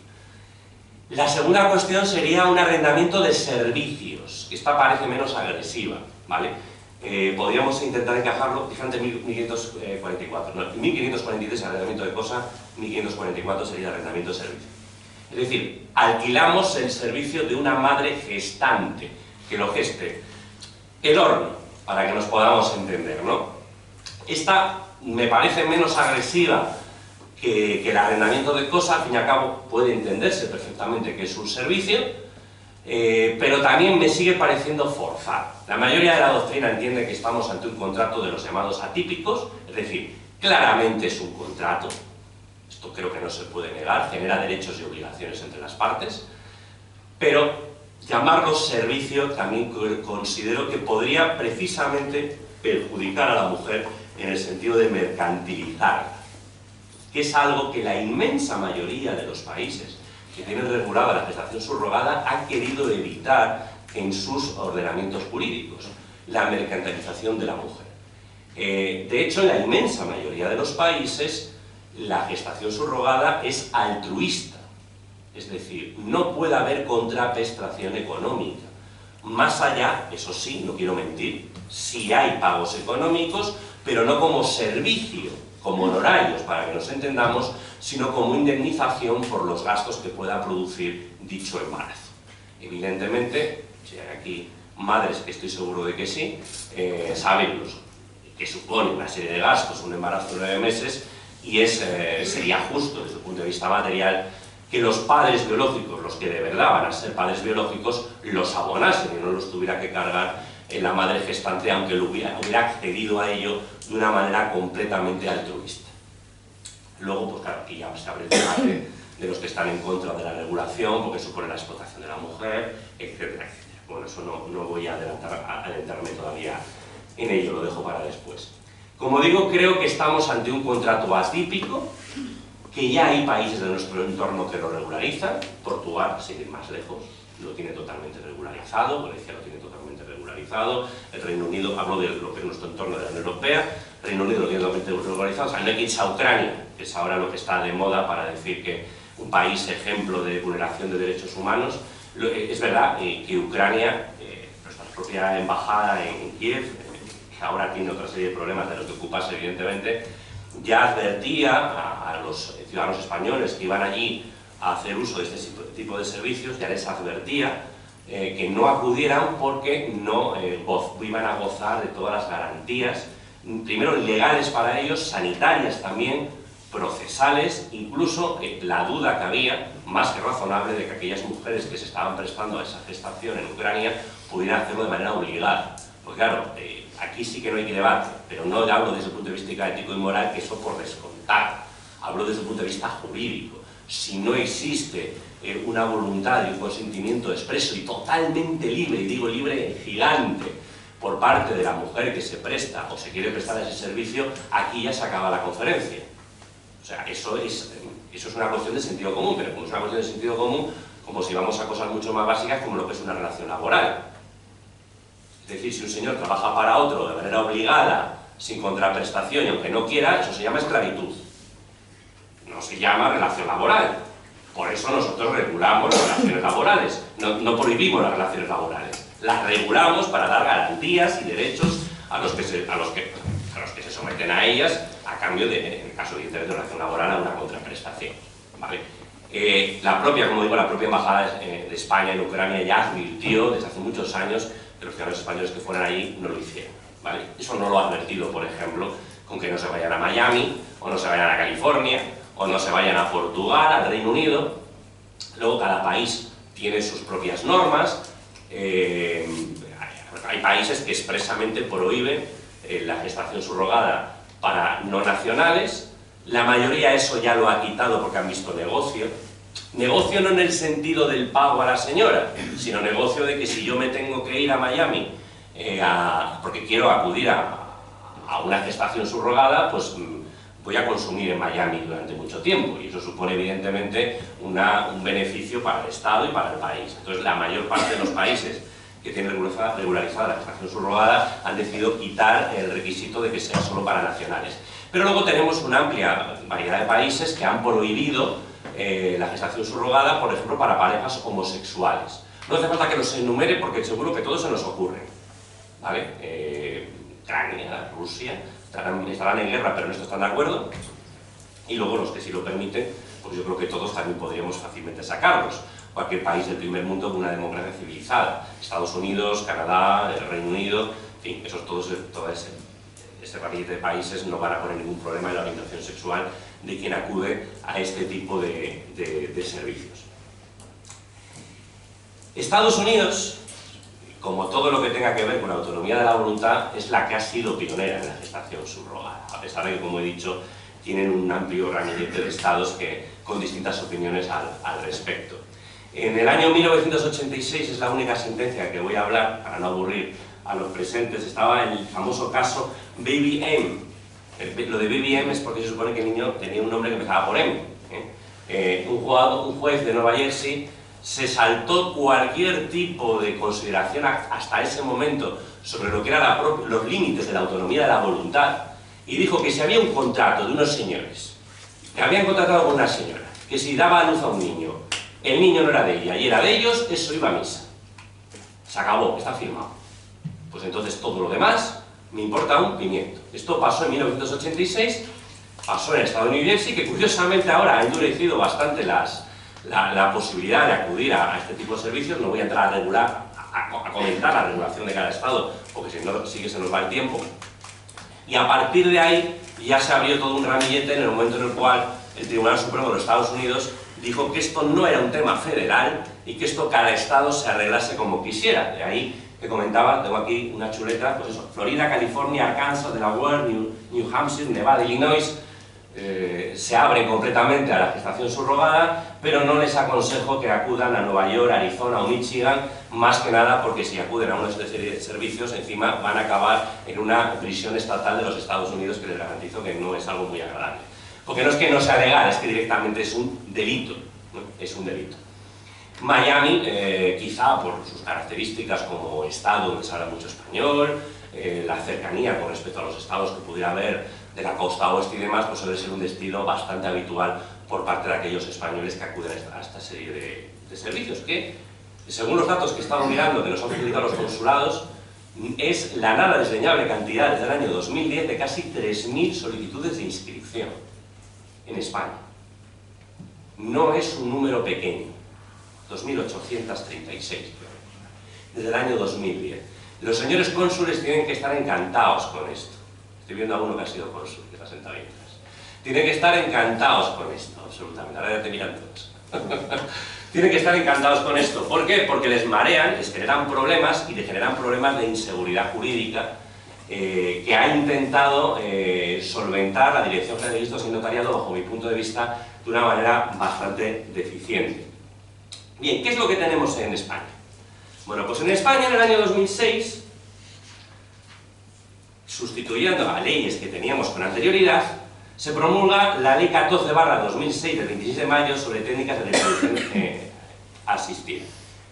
La segunda cuestión sería un arrendamiento de servicios, que esta parece menos agresiva, ¿vale? Podríamos intentar encajarlo, fíjate, 1544, no, 1543 arrendamiento de cosa, 1544 sería arrendamiento de servicio. Es decir, alquilamos el servicio de una madre gestante, que lo geste. El horno, para que nos podamos entender, ¿no? Esta me parece menos agresiva que el arrendamiento de cosa, al fin y al cabo puede entenderse perfectamente que es un servicio, pero también me sigue pareciendo forzado. La mayoría de la doctrina entiende que estamos ante un contrato de los llamados atípicos, es decir, claramente es un contrato, esto creo que no se puede negar, genera derechos y obligaciones entre las partes, pero llamarlo servicio también considero que podría precisamente perjudicar a la mujer en el sentido de mercantilizarla, que es algo que la inmensa mayoría de los países que tienen regulada la gestación subrogada ha querido evitar en sus ordenamientos jurídicos, la mercantilización de la mujer. De hecho, en la inmensa mayoría de los países, la gestación subrogada es altruista, es decir, no puede haber contraprestación económica. Más allá, eso sí, no quiero mentir, sí hay pagos económicos, pero no como servicio, como honorarios, para que nos entendamos, sino como indemnización por los gastos que pueda producir dicho embarazo. Evidentemente, si hay aquí madres que estoy seguro de que sí, saben que supone una serie de gastos un embarazo de 9 meses y sería justo desde el punto de vista material que los padres biológicos, los que de verdad van a ser padres biológicos, los abonasen y no los tuviera que cargar en la madre gestante, aunque hubiera accedido a ello de una manera completamente altruista. Luego, pues claro, aquí ya se abre el debate de los que están en contra de la regulación, porque supone la explotación de la mujer, etcétera, etcétera. Bueno, eso no voy a adentrarme todavía en ello, lo dejo para después. Como digo, creo que estamos ante un contrato atípico, que ya hay países de nuestro entorno que lo regularizan. Portugal, sin ir más lejos, lo tiene totalmente regularizado, Grecia lo tiene totalmente regularizado, el Reino Unido, hablo de lo que es nuestro entorno de la Unión Europea, el Reino Unido lo tiene totalmente regularizado, o sea, no hay que irse a Ucrania, que es ahora lo que está de moda para decir que un país ejemplo de vulneración de derechos humanos. Es verdad que Ucrania, nuestra propia embajada en Kiev, que ahora tiene otra serie de problemas de los que ocuparse evidentemente, ya advertía a los ciudadanos españoles que iban allí a hacer uso de este tipo de servicios, ya les advertía que no acudieran porque no iban a gozar de todas las garantías, primero legales para ellos, sanitarias también, procesales, incluso la duda que había, más que razonable, de que aquellas mujeres que se estaban prestando a esa gestación en Ucrania pudieran hacerlo de manera obligada. Porque claro, aquí sí que no hay que debate, pero no hablo desde el punto de vista ético y moral, que eso por descontar. Hablo desde el punto de vista jurídico. si no existe una voluntad y un consentimiento expreso y totalmente libre, y digo libre gigante, por parte de la mujer que se presta o se quiere prestar ese servicio, aquí ya se acaba la conferencia. O sea, eso es una cuestión de sentido común, pero como es una cuestión de sentido común, como si vamos a cosas mucho más básicas como lo que es una relación laboral. Es decir, si un señor trabaja para otro de manera obligada, sin contraprestación y aunque no quiera, eso se llama esclavitud. No se llama relación laboral. Por eso nosotros regulamos las relaciones laborales, no prohibimos las relaciones laborales. Las regulamos para dar garantías y derechos a los que se someten a ellas a cambio de, en el caso de relación laboral, a una contraprestación, ¿vale? La propia embajada de España en Ucrania ya advirtió desde hace muchos años que los ciudadanos españoles que fueran allí no lo hicieran, ¿vale? Eso no lo ha advertido, por ejemplo, con que no se vayan a Miami, o no se vayan a California, o no se vayan a Portugal, al Reino Unido. Luego cada país tiene sus propias normas. Hay países que expresamente prohíben la gestación subrogada para no nacionales. La mayoría eso ya lo ha quitado porque han visto negocio. Negocio no en el sentido del pago a la señora, sino negocio de que si yo me tengo que ir a Miami porque quiero acudir a una gestación subrogada, pues voy a consumir en Miami durante mucho tiempo, y eso supone evidentemente un beneficio para el Estado y para el país. Entonces la mayor parte de los países que tienen regularizada la gestación subrogada han decidido quitar el requisito de que sea solo para nacionales. Pero luego tenemos una amplia variedad de países que han prohibido la gestación subrogada, por ejemplo, para parejas homosexuales. No hace falta que los enumere porque seguro que todos se nos ocurren, ¿vale? Ucrania, Rusia, estarán en guerra, pero en esto están de acuerdo. Y luego los que sí lo permiten, pues yo creo que todos también podríamos fácilmente sacarlos. Cualquier país del primer mundo con una democracia civilizada. Estados Unidos, Canadá, el Reino Unido, en fin, todo ese ramillete de países no van a poner ningún problema en la orientación sexual de quien acude a este tipo de servicios. Estados Unidos, como todo lo que tenga que ver con la autonomía de la voluntad, es la que ha sido pionera en la gestación subrogada, a pesar de que, como he dicho, tienen un amplio ramillete de estados con distintas opiniones al respecto. En el año 1986, es la única sentencia que voy a hablar, para no aburrir a los presentes, estaba el famoso caso Baby M. Lo de Baby M es porque se supone que el niño tenía un nombre que empezaba por M. Un juez de Nueva Jersey se saltó cualquier tipo de consideración hasta ese momento sobre lo que eran los límites de la autonomía de la voluntad, y dijo que si había un contrato de unos señores que habían contratado con una señora que si daba a luz a un niño, el niño no era de ella y era de ellos, eso iba a misa. Se acabó, está firmado. Pues entonces todo lo demás me importa un pimiento. Esto pasó en 1986, pasó en el estado de New Jersey, que curiosamente ahora ha endurecido bastante la posibilidad de acudir a este tipo de servicios. No voy a entrar a comentar la regulación de cada estado, porque si no sí que se nos va el tiempo. Y a partir de ahí ya se abrió todo un ramillete en el momento en el cual el Tribunal Supremo de los Estados Unidos dijo que esto no era un tema federal y que esto cada estado se arreglase como quisiera. De ahí que comentaba, tengo aquí una chuleta, pues eso, Florida, California, Arkansas, Delaware, New Hampshire, Nevada, Illinois, se abren completamente a la gestación subrogada, pero no les aconsejo que acudan a Nueva York, Arizona o Michigan, más que nada porque si acuden a una serie de servicios, encima van a acabar en una prisión estatal de los Estados Unidos, que les garantizo que no es algo muy agradable. Porque no es que no sea legal, es que directamente es un delito, ¿no? Es un delito. Miami, quizá por sus características como estado donde se habla mucho español, la cercanía con respecto a los estados que pudiera haber de la costa oeste y demás, pues suele ser un destino bastante habitual por parte de aquellos españoles que acuden a esta serie de servicios, que, según los datos que he estado mirando, que nos han facilitado los consulados, es la nada desdeñable cantidad desde el año 2010 de casi 3.000 solicitudes de inscripción en España. No es un número pequeño, 2.836 desde el año 2010. Los señores cónsules tienen que estar encantados con esto. Estoy viendo a uno que ha sido cónsul, que está sentado ahí atrás. Tienen que estar encantados con esto, absolutamente. Ahora ya te miran todos. Tienen que estar encantados con esto. ¿Por qué? Porque les marean, les generan problemas y les generan problemas de inseguridad jurídica que ha intentado solventar la Dirección General de Registros y Notariado, bajo mi punto de vista, de una manera bastante deficiente. Bien, ¿qué es lo que tenemos en España? Bueno, pues en España en el año 2006, sustituyendo a leyes que teníamos con anterioridad, se promulga la Ley 14/2006 del 26 de mayo sobre técnicas de reproducción asistida,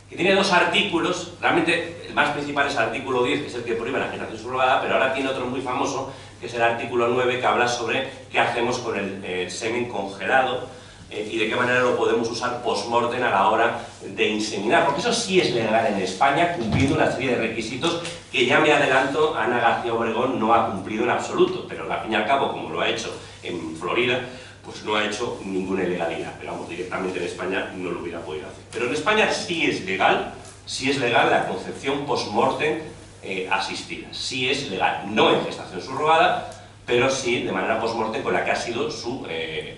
que tiene dos artículos. Realmente el más principal es el artículo 10, que es el que prohíbe la gestación subrogada, pero ahora tiene otro muy famoso, que es el artículo 9, que habla sobre qué hacemos con el semen congelado y de qué manera lo podemos usar post-mortem a la hora de inseminar, porque eso sí es legal en España, cumpliendo una serie de requisitos que, ya me adelanto, Ana García Obregón no ha cumplido en absoluto, pero al fin y al cabo, como lo ha hecho en Florida, pues no ha hecho ninguna ilegalidad, pero vamos, directamente en España no lo hubiera podido hacer. Pero en España sí es legal la concepción post-mortem asistida, sí es legal, no en gestación subrogada, pero sí de manera post-mortem con la que ha sido su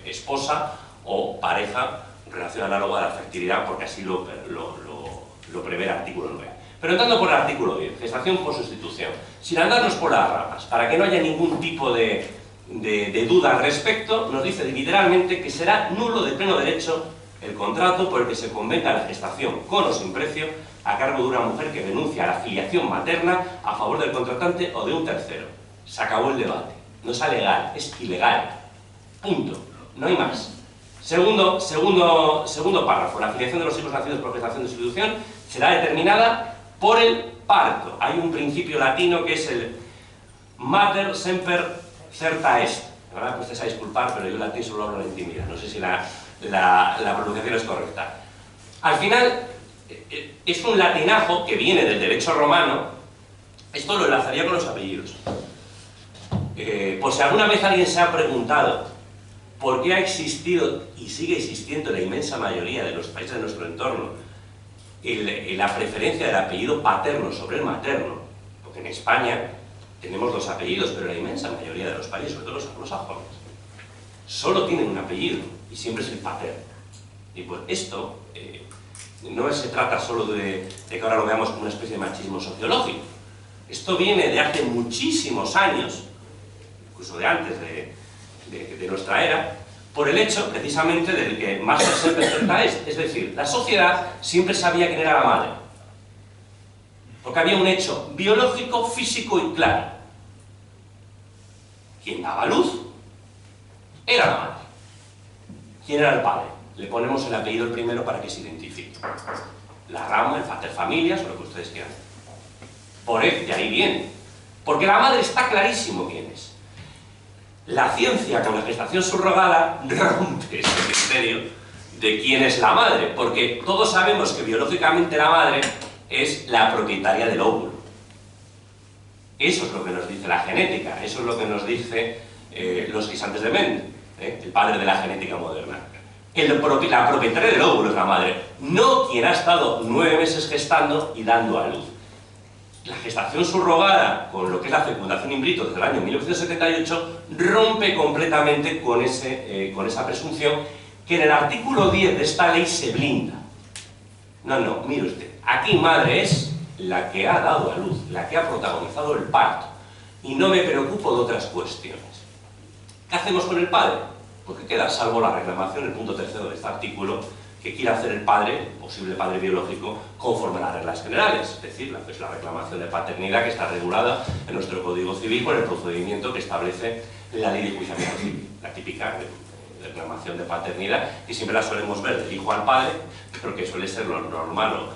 esposa o pareja, relación análoga a la fertilidad, porque así lo prevé el artículo 9. Pero entrando por el artículo 10, gestación por sustitución, sin andarnos por las ramas, para que no haya ningún tipo de duda al respecto, nos dice literalmente que será nulo de pleno derecho el contrato por el que se convenga la gestación, con o sin precio, a cargo de una mujer que denuncia la filiación materna a favor del contratante o de un tercero. Se acabó el debate. No es legal, es ilegal. Punto. No hay más. Segundo párrafo. La filiación de los hijos nacidos por gestación de sustitución será determinada por el parto. Hay un principio latino que es el mater semper certa est. Ahora me estáis a disculpar, pero yo el latín solo hablo en la intimidad. No sé si la pronunciación es correcta. Al final, es un latinajo que viene del derecho romano. Esto lo enlazaría con los apellidos. Por si alguna vez alguien se ha preguntado por qué ha existido y sigue existiendo en la inmensa mayoría de los países de nuestro entorno la preferencia del apellido paterno sobre el materno, porque en España tenemos dos apellidos, pero la inmensa mayoría de los países, sobre todo los anglosajones, solo tienen un apellido y siempre es el paterno. Y pues esto no se trata solo de que ahora lo veamos como una especie de machismo sociológico. Esto viene de hace muchísimos años, incluso de antes de nuestra era, por el hecho precisamente del que más se presenta es decir, la sociedad siempre sabía quién era la madre, porque había un hecho biológico, físico y claro. Quien daba luz era la madre. ¿Quién era el padre? Le ponemos el apellido el primero para que se identifique. La rama, el pater familias o lo que ustedes quieran. De ahí viene. Porque la madre está clarísimo quién es. La ciencia con la gestación subrogada rompe ese misterio de quién es la madre, porque todos sabemos que biológicamente la madre es la propietaria del óvulo. Eso es lo que nos dice la genética, eso es lo que nos dice los guisantes de Mendel, el padre de la genética moderna. La propietaria del óvulo es la madre, no quien ha estado 9 meses gestando y dando a luz. La gestación subrogada, con lo que es la fecundación in vitro desde el año 1978, rompe completamente con esa presunción que en el artículo 10 de esta ley se blinda. No, mire usted, aquí madre es la que ha dado a luz, la que ha protagonizado el parto, y no me preocupo de otras cuestiones. ¿Qué hacemos con el padre? Porque queda salvo la reclamación, el punto 3º de este artículo, que quiere hacer el padre, posible padre biológico, conforme a las reglas generales, es decir, la reclamación de paternidad que está regulada en nuestro Código Civil con el procedimiento que establece la Ley de Enjuiciamiento Civil, la típica reclamación de paternidad, que siempre la solemos ver del hijo al padre, pero que suele ser lo normal,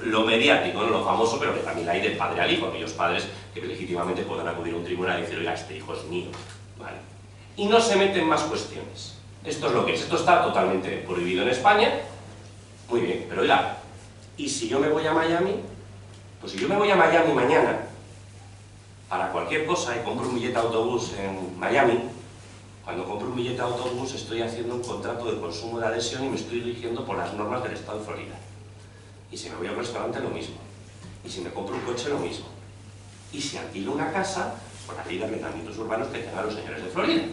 lo mediático, no lo famoso, pero que también hay del padre al hijo, aquellos padres que legítimamente puedan acudir a un tribunal y decir, oiga, este hijo es mío, ¿vale? Y no se meten más cuestiones. Esto es lo que es. Esto está totalmente prohibido en España. Muy bien, pero oiga, ¿y si yo me voy a Miami? Pues si yo me voy a Miami mañana, para cualquier cosa, y compro un billete de autobús en Miami, cuando compro un billete de autobús estoy haciendo un contrato de consumo de adhesión y me estoy rigiendo por las normas del estado de Florida. Y si me voy a un restaurante, lo mismo. Y si me compro un coche, lo mismo. Y si alquilo una casa, por la ley de arrendamientos urbanos que tengan los señores de Florida.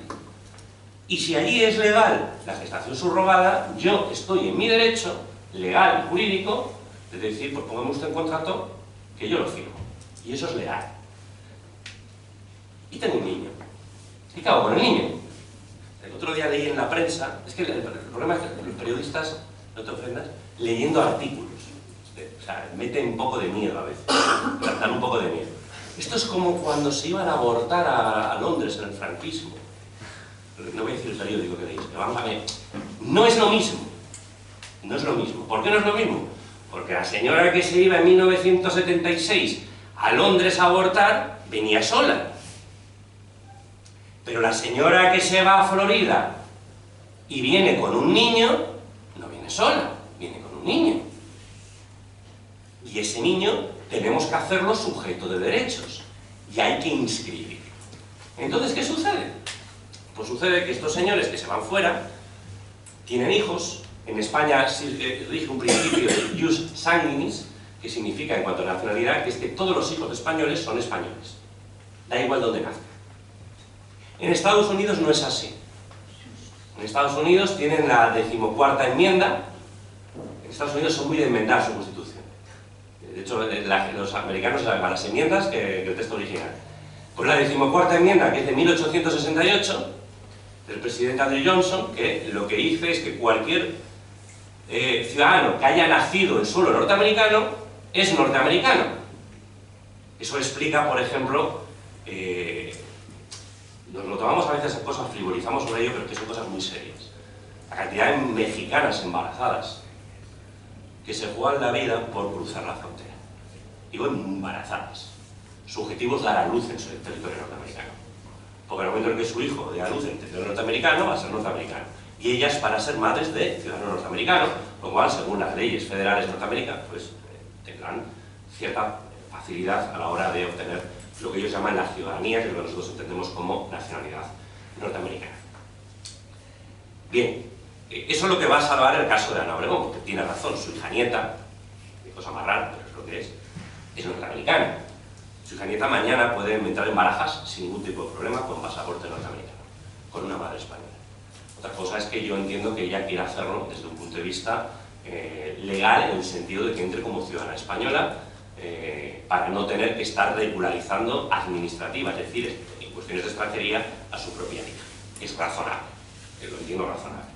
Y si allí es legal la gestación subrogada, yo estoy en mi derecho legal, jurídico, de decir, pues pongamos usted en contrato que yo lo firmo. Y eso es legal. y tengo un niño. ¿Y qué hago con el niño? El otro día leí en la prensa, es que el problema es que los periodistas, no te ofendas, leyendo artículos, o sea, meten un poco de miedo a veces, dan un poco de miedo. Esto es como cuando se iban a abortar a Londres en el franquismo. No voy a decir el periódico que leéis, pero vamos a ver, no es lo mismo. No es lo mismo. ¿Por qué no es lo mismo? Porque la señora que se iba en 1976 a Londres a abortar venía sola. Pero la señora que se va a Florida y viene con un niño, no viene sola, viene con un niño. Y ese niño tenemos que hacerlo sujeto de derechos y hay que inscribirlo. Entonces, ¿qué sucede? Pues sucede que estos señores que se van fuera tienen hijos. En España rige un principio de jus sanguinis, que significa, en cuanto a nacionalidad, que es que todos los hijos de españoles son españoles. Da igual dónde nazcan. En Estados Unidos no es así. En Estados Unidos tienen la 14ª enmienda. En Estados Unidos son muy de enmendar su constitución. De hecho, los americanos se llaman las enmiendas que el texto original. Pues la 14ª enmienda, que es de 1868, del presidente Andrew Johnson, que lo que dice es que cualquier ciudadano que haya nacido en suelo norteamericano es norteamericano. Eso explica, por ejemplo, nos lo tomamos a veces en cosas, frivolizamos sobre ello, pero que son cosas muy serias. La cantidad de mexicanas embarazadas que se juegan la vida por cruzar la frontera. Digo embarazadas. Su objetivo es dar a luz en el territorio norteamericano. Porque en el momento en que su hijo dé a luz en el territorio norteamericano, va a ser norteamericano. Y ellas van a ser madres de ciudadanos norteamericanos, lo cual, según las leyes federales norteamericanas, pues tendrán cierta facilidad a la hora de obtener lo que ellos llaman la ciudadanía, que es lo que nosotros entendemos como nacionalidad norteamericana. Bien, eso es lo que va a salvar el caso de Ana Obregón, porque tiene razón, su hija nieta, qué cosa más rara, pero es lo que es norteamericana. Su hija nieta mañana puede entrar en Barajas sin ningún tipo de problema con pasaporte norteamericano, con una madre española. Otra cosa es que yo entiendo que ella quiera hacerlo desde un punto de vista legal, en el sentido de que entre como ciudadana española, para no tener que estar regularizando administrativa, es decir, en cuestiones de extranjería, a su propia hija. Es razonable, lo entiendo razonable.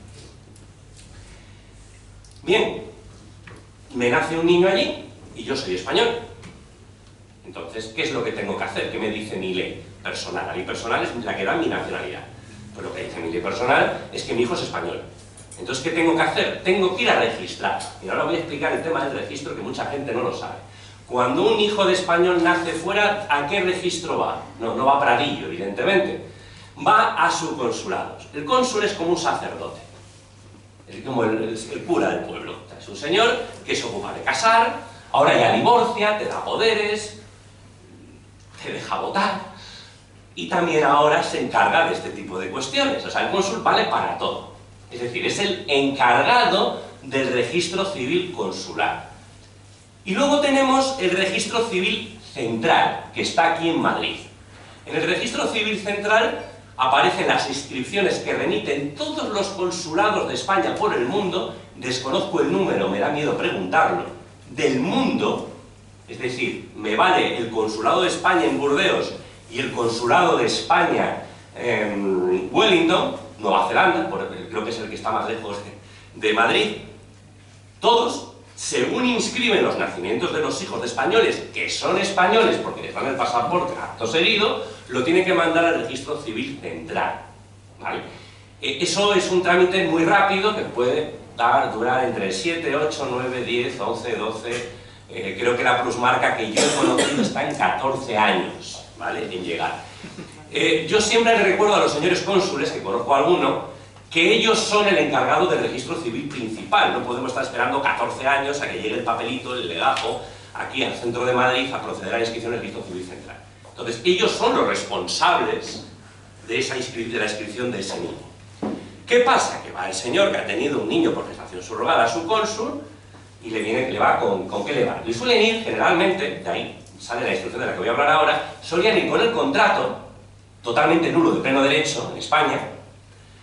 Bien, me nace un niño allí y yo soy español. Entonces, ¿qué es lo que tengo que hacer? ¿Qué me dice mi ley personal? La ley personal es la que da mi nacionalidad. Pues lo que dice mi ley personal es que mi hijo es español. Entonces, ¿qué tengo que hacer? Tengo que ir a registrar. Y ahora voy a explicar el tema del registro, que mucha gente no lo sabe. Cuando un hijo de español nace fuera, ¿a qué registro va? No va a Pradillo, evidentemente. Va a su consulado. El cónsul es como un sacerdote. Es como el cura del pueblo. Es un señor que se ocupa de casar, ahora ya divorcia, te da poderes, te deja votar, y también ahora se encarga de este tipo de cuestiones. O sea, el cónsul vale para todo. Es decir, es el encargado del registro civil consular. Y luego tenemos el registro civil central, que está aquí en Madrid. En el registro civil central aparecen las inscripciones que remiten todos los consulados de España por el mundo, desconozco el número, me da miedo preguntarlo, del mundo. Es decir, me vale el consulado de España en Burdeos y el consulado de España en Wellington, Nueva Zelanda, creo que es el que está más lejos de Madrid. Todos, según inscriben los nacimientos de los hijos de españoles, que son españoles porque les dan el pasaporte acto seguido, lo tienen que mandar al registro civil central. ¿Vale? Eso es un trámite muy rápido que puede durar entre 7, 8, 9, 10, 11, 12... creo que la plusmarca que yo he conocido está en 14 años, ¿vale?, en llegar. Yo siempre le recuerdo a los señores cónsules, que conozco a alguno, que ellos son el encargado del registro civil principal. No podemos estar esperando 14 años a que llegue el papelito, el legajo, aquí al centro de Madrid, a proceder a la inscripción en el registro civil central. Entonces, ellos son los responsables de la inscripción de ese niño. ¿Qué pasa? Que va el señor que ha tenido un niño por gestación subrogada a su cónsul, y le va ¿con qué le va? Y suelen ir, generalmente, de ahí sale la instrucción de la que voy a hablar ahora, solían ir con el contrato, totalmente nulo de pleno derecho en España,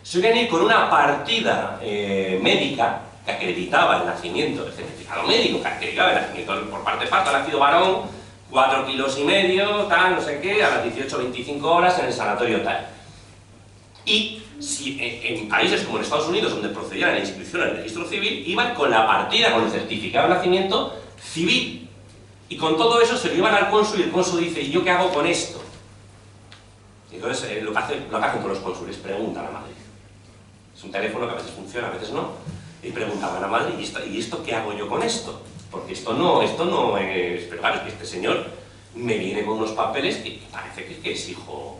solían ir con una partida médica que acreditaba el nacimiento, el certificado médico que acreditaba el nacimiento por parte de parto, ha nacido varón, 4,5 kilos, tal, no sé qué, a las 18-25 horas en el sanatorio tal. Y si en países como en Estados Unidos, donde procedía la inscripción en el registro civil, iban con la partida, con el certificado de nacimiento civil. Y con todo eso se lo iban al cónsul y el cónsul dice, ¿y yo qué hago con esto? Y entonces lo que hacen todos los cónsules, preguntan a Madrid. Es un teléfono que a veces funciona, a veces no. Y preguntaban a Madrid, ¿y esto qué hago yo con esto? Porque esto no es... Pero claro, es que este señor me viene con unos papeles que parece que es hijo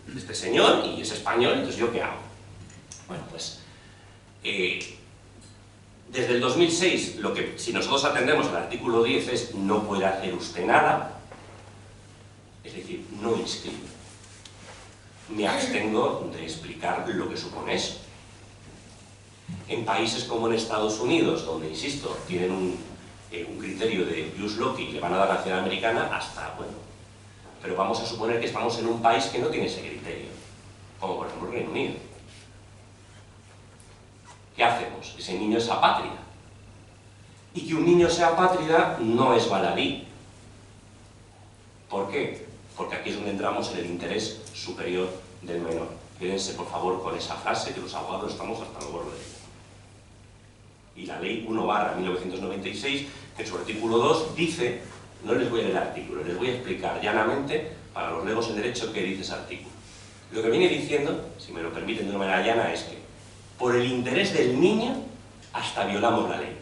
de este señor y es español, entonces ¿yo qué hago? Bueno, pues... desde el 2006, si nosotros atendemos al artículo 10 es no puede hacer usted nada, es decir, no inscribe. Me abstengo de explicar lo que supone eso. En países como en Estados Unidos, donde, insisto, tienen un criterio de jus loci y le van a dar nacionalidad americana, hasta, bueno, pero vamos a suponer que estamos en un país que no tiene ese criterio, como por ejemplo el Reino Unido. ¿Qué hacemos? Ese niño es apátrida. Y que un niño sea apátrida no es baladí. ¿Por qué? Porque aquí es donde entramos en el interés superior del menor. Quédense, por favor, con esa frase, que los abogados estamos hasta el gorro de ella. Y la ley 1/1996, que en su artículo 2 dice, no les voy a leer el artículo, les voy a explicar llanamente, para los legos en derecho, qué dice ese artículo. Lo que viene diciendo, si me lo permiten de una manera llana, es que por el interés del niño, hasta violamos la ley.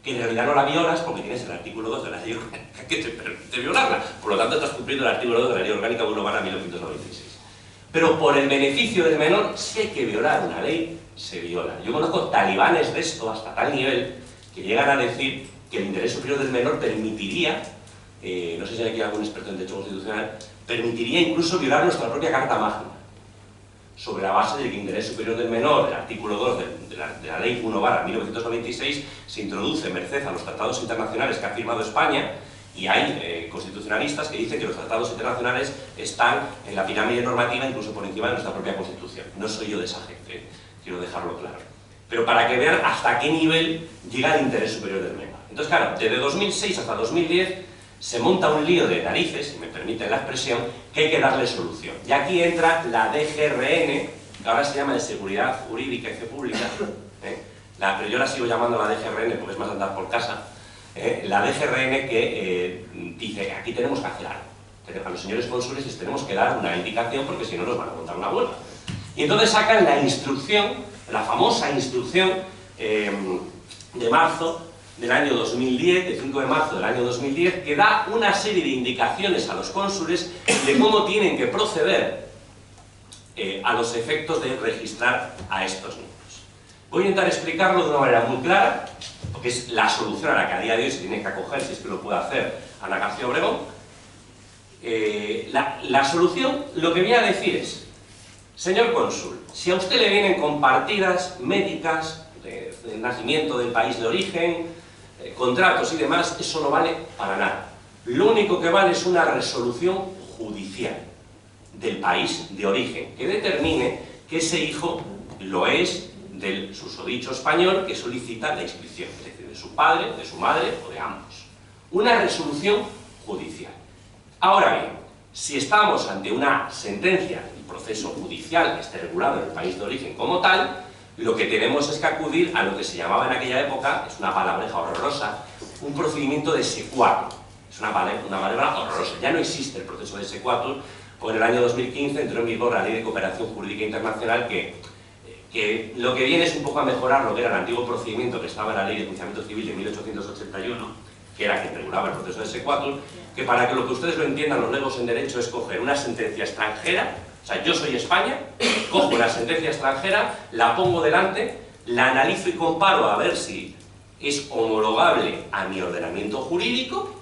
Que en realidad no la violas porque tienes el artículo 2 de la ley orgánica que te permite violarla. Por lo tanto, estás cumpliendo el artículo 2 de la ley orgánica 1/1996. Pero por el beneficio del menor, si hay que violar una ley, se viola. Yo conozco talibanes de esto hasta tal nivel que llegan a decir que el interés superior del menor permitiría, no sé si hay aquí algún experto en derecho constitucional, permitiría incluso violar nuestra propia Carta Magna, sobre la base del interés superior del menor, el artículo 2 de la ley 1/1996, se introduce merced a los tratados internacionales que ha firmado España, y hay constitucionalistas que dicen que los tratados internacionales están en la pirámide normativa, incluso por encima de nuestra propia Constitución. No soy yo de esa gente, quiero dejarlo claro. Pero para que vean hasta qué nivel llega el interés superior del menor. Entonces, claro, desde 2006 hasta 2010 se monta un lío de narices, si me permiten la expresión, que hay que darle solución. Y aquí entra la DGRN, que ahora se llama de Seguridad Jurídica y Fe Pública, pero yo la sigo llamando la DGRN porque es más andar por casa, la DGRN que dice, aquí tenemos que hacer algo. A los señores cónsules les tenemos que dar una indicación porque si no nos van a montar una huelga. Y entonces sacan la instrucción, la famosa instrucción de marzo del año 2010, de 5 de marzo del año 2010, que da una serie de indicaciones a los cónsules de cómo tienen que proceder a los efectos de registrar a estos niños. Voy a intentar explicarlo de una manera muy clara, porque es la solución a la que a día de hoy se tiene que acoger, si es que lo puede hacer Ana García Obregón. La solución, lo que viene a decir es, señor cónsul, si a usted le vienen con partidas médicas, del nacimiento del país de origen, contratos y demás, eso no vale para nada. Lo único que vale es una resolución judicial del país de origen, que determine que ese hijo lo es del susodicho español que solicita la inscripción, es decir, de su padre, de su madre o de ambos. Una resolución judicial. Ahora bien, si estamos ante una sentencia, el proceso judicial que esté regulado en el país de origen como tal, lo que tenemos es que acudir a lo que se llamaba en aquella época, es una palabreja horrorosa, un procedimiento de sequatur. Es una palabra horrorosa. Ya no existe el proceso de sequatur, porque en el año 2015 entró en vigor la Ley de Cooperación Jurídica Internacional que lo que viene es un poco a mejorar lo que era el antiguo procedimiento que estaba en la Ley de Enjuiciamiento Civil de 1881, que era quien regulaba el proceso de sequatur, que para que lo que ustedes lo entiendan, los legos en derecho, es coger una sentencia extranjera. O sea, yo soy España, cojo la sentencia extranjera, la pongo delante, la analizo y comparo a ver si es homologable a mi ordenamiento jurídico,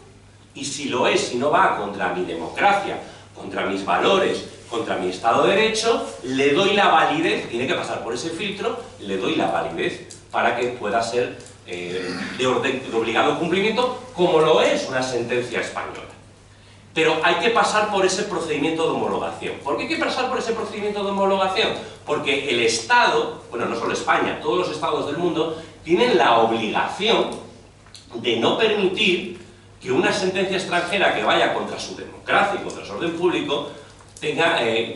y si lo es, si no va contra mi democracia, contra mis valores, contra mi Estado de Derecho, le doy la validez, tiene que pasar por ese filtro, le doy la validez para que pueda ser de obligado cumplimiento, como lo es una sentencia española. Pero hay que pasar por ese procedimiento de homologación. ¿Por qué hay que pasar por ese procedimiento de homologación? Porque el Estado, bueno, no solo España, todos los Estados del mundo, tienen la obligación de no permitir que una sentencia extranjera que vaya contra su democracia y contra su orden público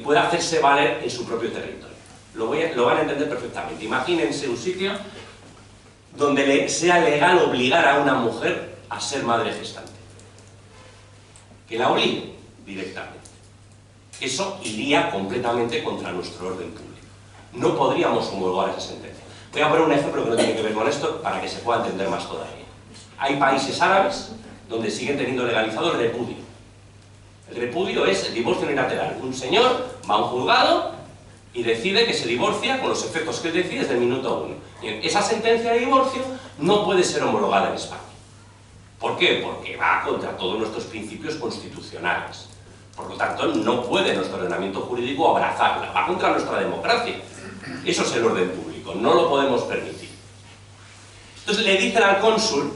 pueda hacerse valer en su propio territorio. Lo van a entender perfectamente. Imagínense un sitio donde sea legal obligar a una mujer a ser madre gestante. Que la obligue directamente. Eso iría completamente contra nuestro orden público. No podríamos homologar esa sentencia. Voy a poner un ejemplo que no tiene que ver con esto para que se pueda entender más todavía. Hay países árabes donde siguen teniendo legalizado el repudio. El repudio es el divorcio unilateral. Un señor va a un juzgado y decide que se divorcia con los efectos que él decide desde el minuto 1. Bien, esa sentencia de divorcio no puede ser homologada en España. ¿Por qué? Porque va contra todos nuestros principios constitucionales. Por lo tanto, no puede nuestro ordenamiento jurídico abrazarla. Va contra nuestra democracia. Eso es el orden público. No lo podemos permitir. Entonces le dicen al cónsul: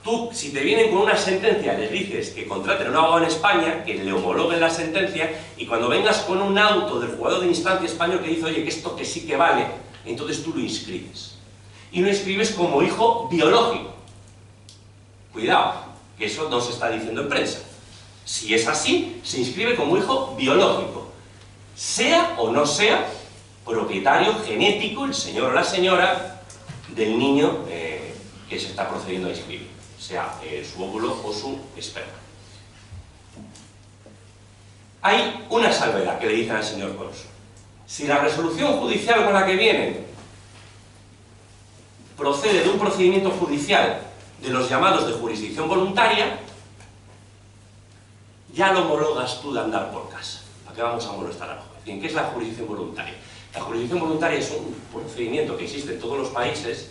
tú, si te vienen con una sentencia, les dices que contraten a un abogado en España, que le homologuen la sentencia, y cuando vengas con un auto del juzgado de instancia español que dice, oye, que esto que sí que vale, entonces tú lo inscribes. Y lo inscribes como hijo biológico. Cuidado, que eso no se está diciendo en prensa. Si es así, se inscribe como hijo biológico. Sea o no sea propietario genético, el señor o la señora, del niño que se está procediendo a inscribir. Sea su óvulo o su esperma. Hay una salvedad que le dicen al señor cónsul. Si la resolución judicial con la que vienen procede de un procedimiento judicial de los llamados de jurisdicción voluntaria, ya lo homologas tú de andar por casa. ¿Para qué vamos a molestar a la juez? Bien, ¿qué es la jurisdicción voluntaria? La jurisdicción voluntaria es un procedimiento que existe en todos los países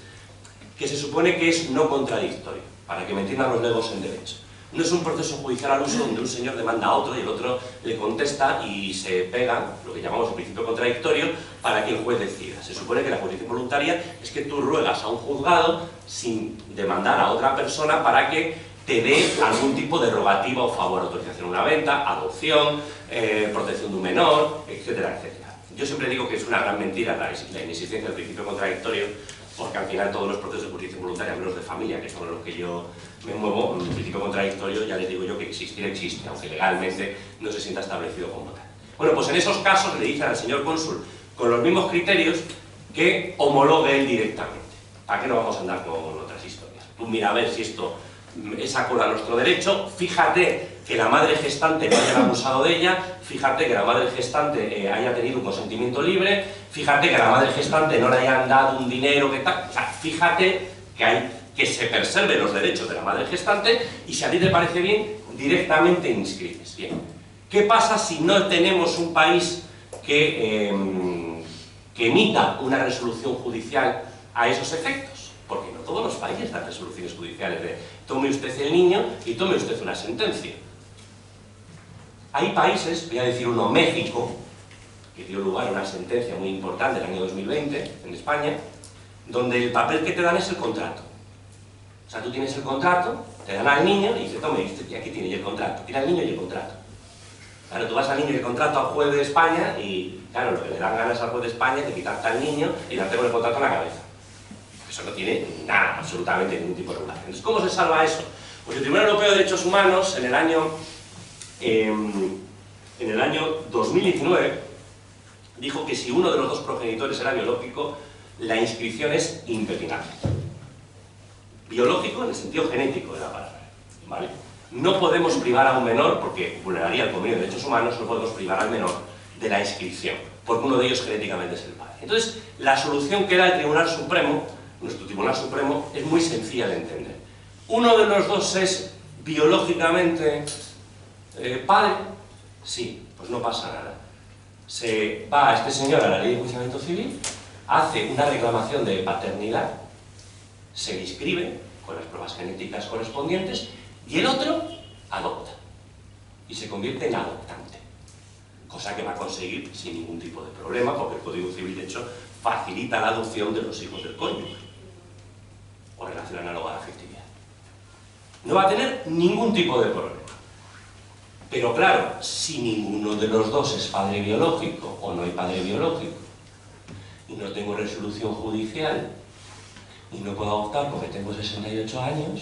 que se supone que es no contradictorio, para que me entiendan los legos en derecho. No es un proceso judicial al uso donde un señor demanda a otro y el otro le contesta y se pegan, lo que llamamos el principio contradictorio, para que el juez decida. Se supone que la jurisdicción voluntaria es que tú ruegas a un juzgado sin demandar a otra persona para que te dé algún tipo de rogativa o favor, autorización a una venta, adopción, protección de un menor, etcétera, etcétera. Yo siempre digo que es una gran mentira la inexistencia del principio contradictorio, porque al final todos los procesos de justicia voluntaria, menos de familia, que son los que yo me muevo, el principio contradictorio, ya les digo yo que existir existe, aunque legalmente no se sienta establecido como tal. Bueno, pues en esos casos le dicen al señor cónsul, con los mismos criterios, que homologue él directamente. ¿Para qué no vamos a andar con otras historias? Tú mira a ver si esto es acorde a nuestro derecho, fíjate que la madre gestante no haya abusado de ella, fíjate que la madre gestante haya tenido un consentimiento libre, fíjate que a la madre gestante no le hayan dado un dinero que tal, o sea, fíjate que hay que se preserven los derechos de la madre gestante y si a ti te parece bien, directamente inscribes. Bien. ¿Qué pasa si no tenemos un país que emita una resolución judicial a esos efectos? Porque no todos los países dan resoluciones judiciales de tome usted el niño y tome usted una sentencia. Hay países, voy a decir uno, México, que dio lugar a una sentencia muy importante en el año 2020, en España, donde el papel que te dan es el contrato. O sea, tú tienes el contrato, te dan al niño y dices, tome, y aquí tiene el contrato, tira al niño y el contrato. Claro, tú vas al niño y el contrato al juez de España y, claro, lo que le dan ganas al juez de España es de quitarte al niño y darte con el contrato en la cabeza. Eso no tiene nada, absolutamente ningún tipo de regulación. Entonces, ¿cómo se salva eso? Pues el Tribunal Europeo de Derechos Humanos, en el año 2019, dijo que si uno de los dos progenitores era biológico, la inscripción es impepinable. Biológico en el sentido genético de la palabra, ¿vale? No podemos privar a un menor, porque vulneraría el convenio de derechos humanos, no podemos privar al menor de la inscripción, porque uno de ellos genéticamente es el padre. Entonces, la solución que da el Tribunal Supremo, nuestro Tribunal Supremo, es muy sencilla de entender. Uno de los dos es biológicamente padre, sí, pues no pasa nada. Se va a este señor a la ley de enjuiciamiento civil, hace una reclamación de paternidad, se le inscribe con las pruebas genéticas correspondientes y el otro adopta y se convierte en adoptante, cosa que va a conseguir sin ningún tipo de problema porque el Código Civil de hecho facilita la adopción de los hijos del cónyuge o relación análoga a la afectividad. No va a tener ningún tipo de problema. Pero claro, si ninguno de los dos es padre biológico o no hay padre biológico y no tengo resolución judicial y no puedo adoptar porque tengo 68 años,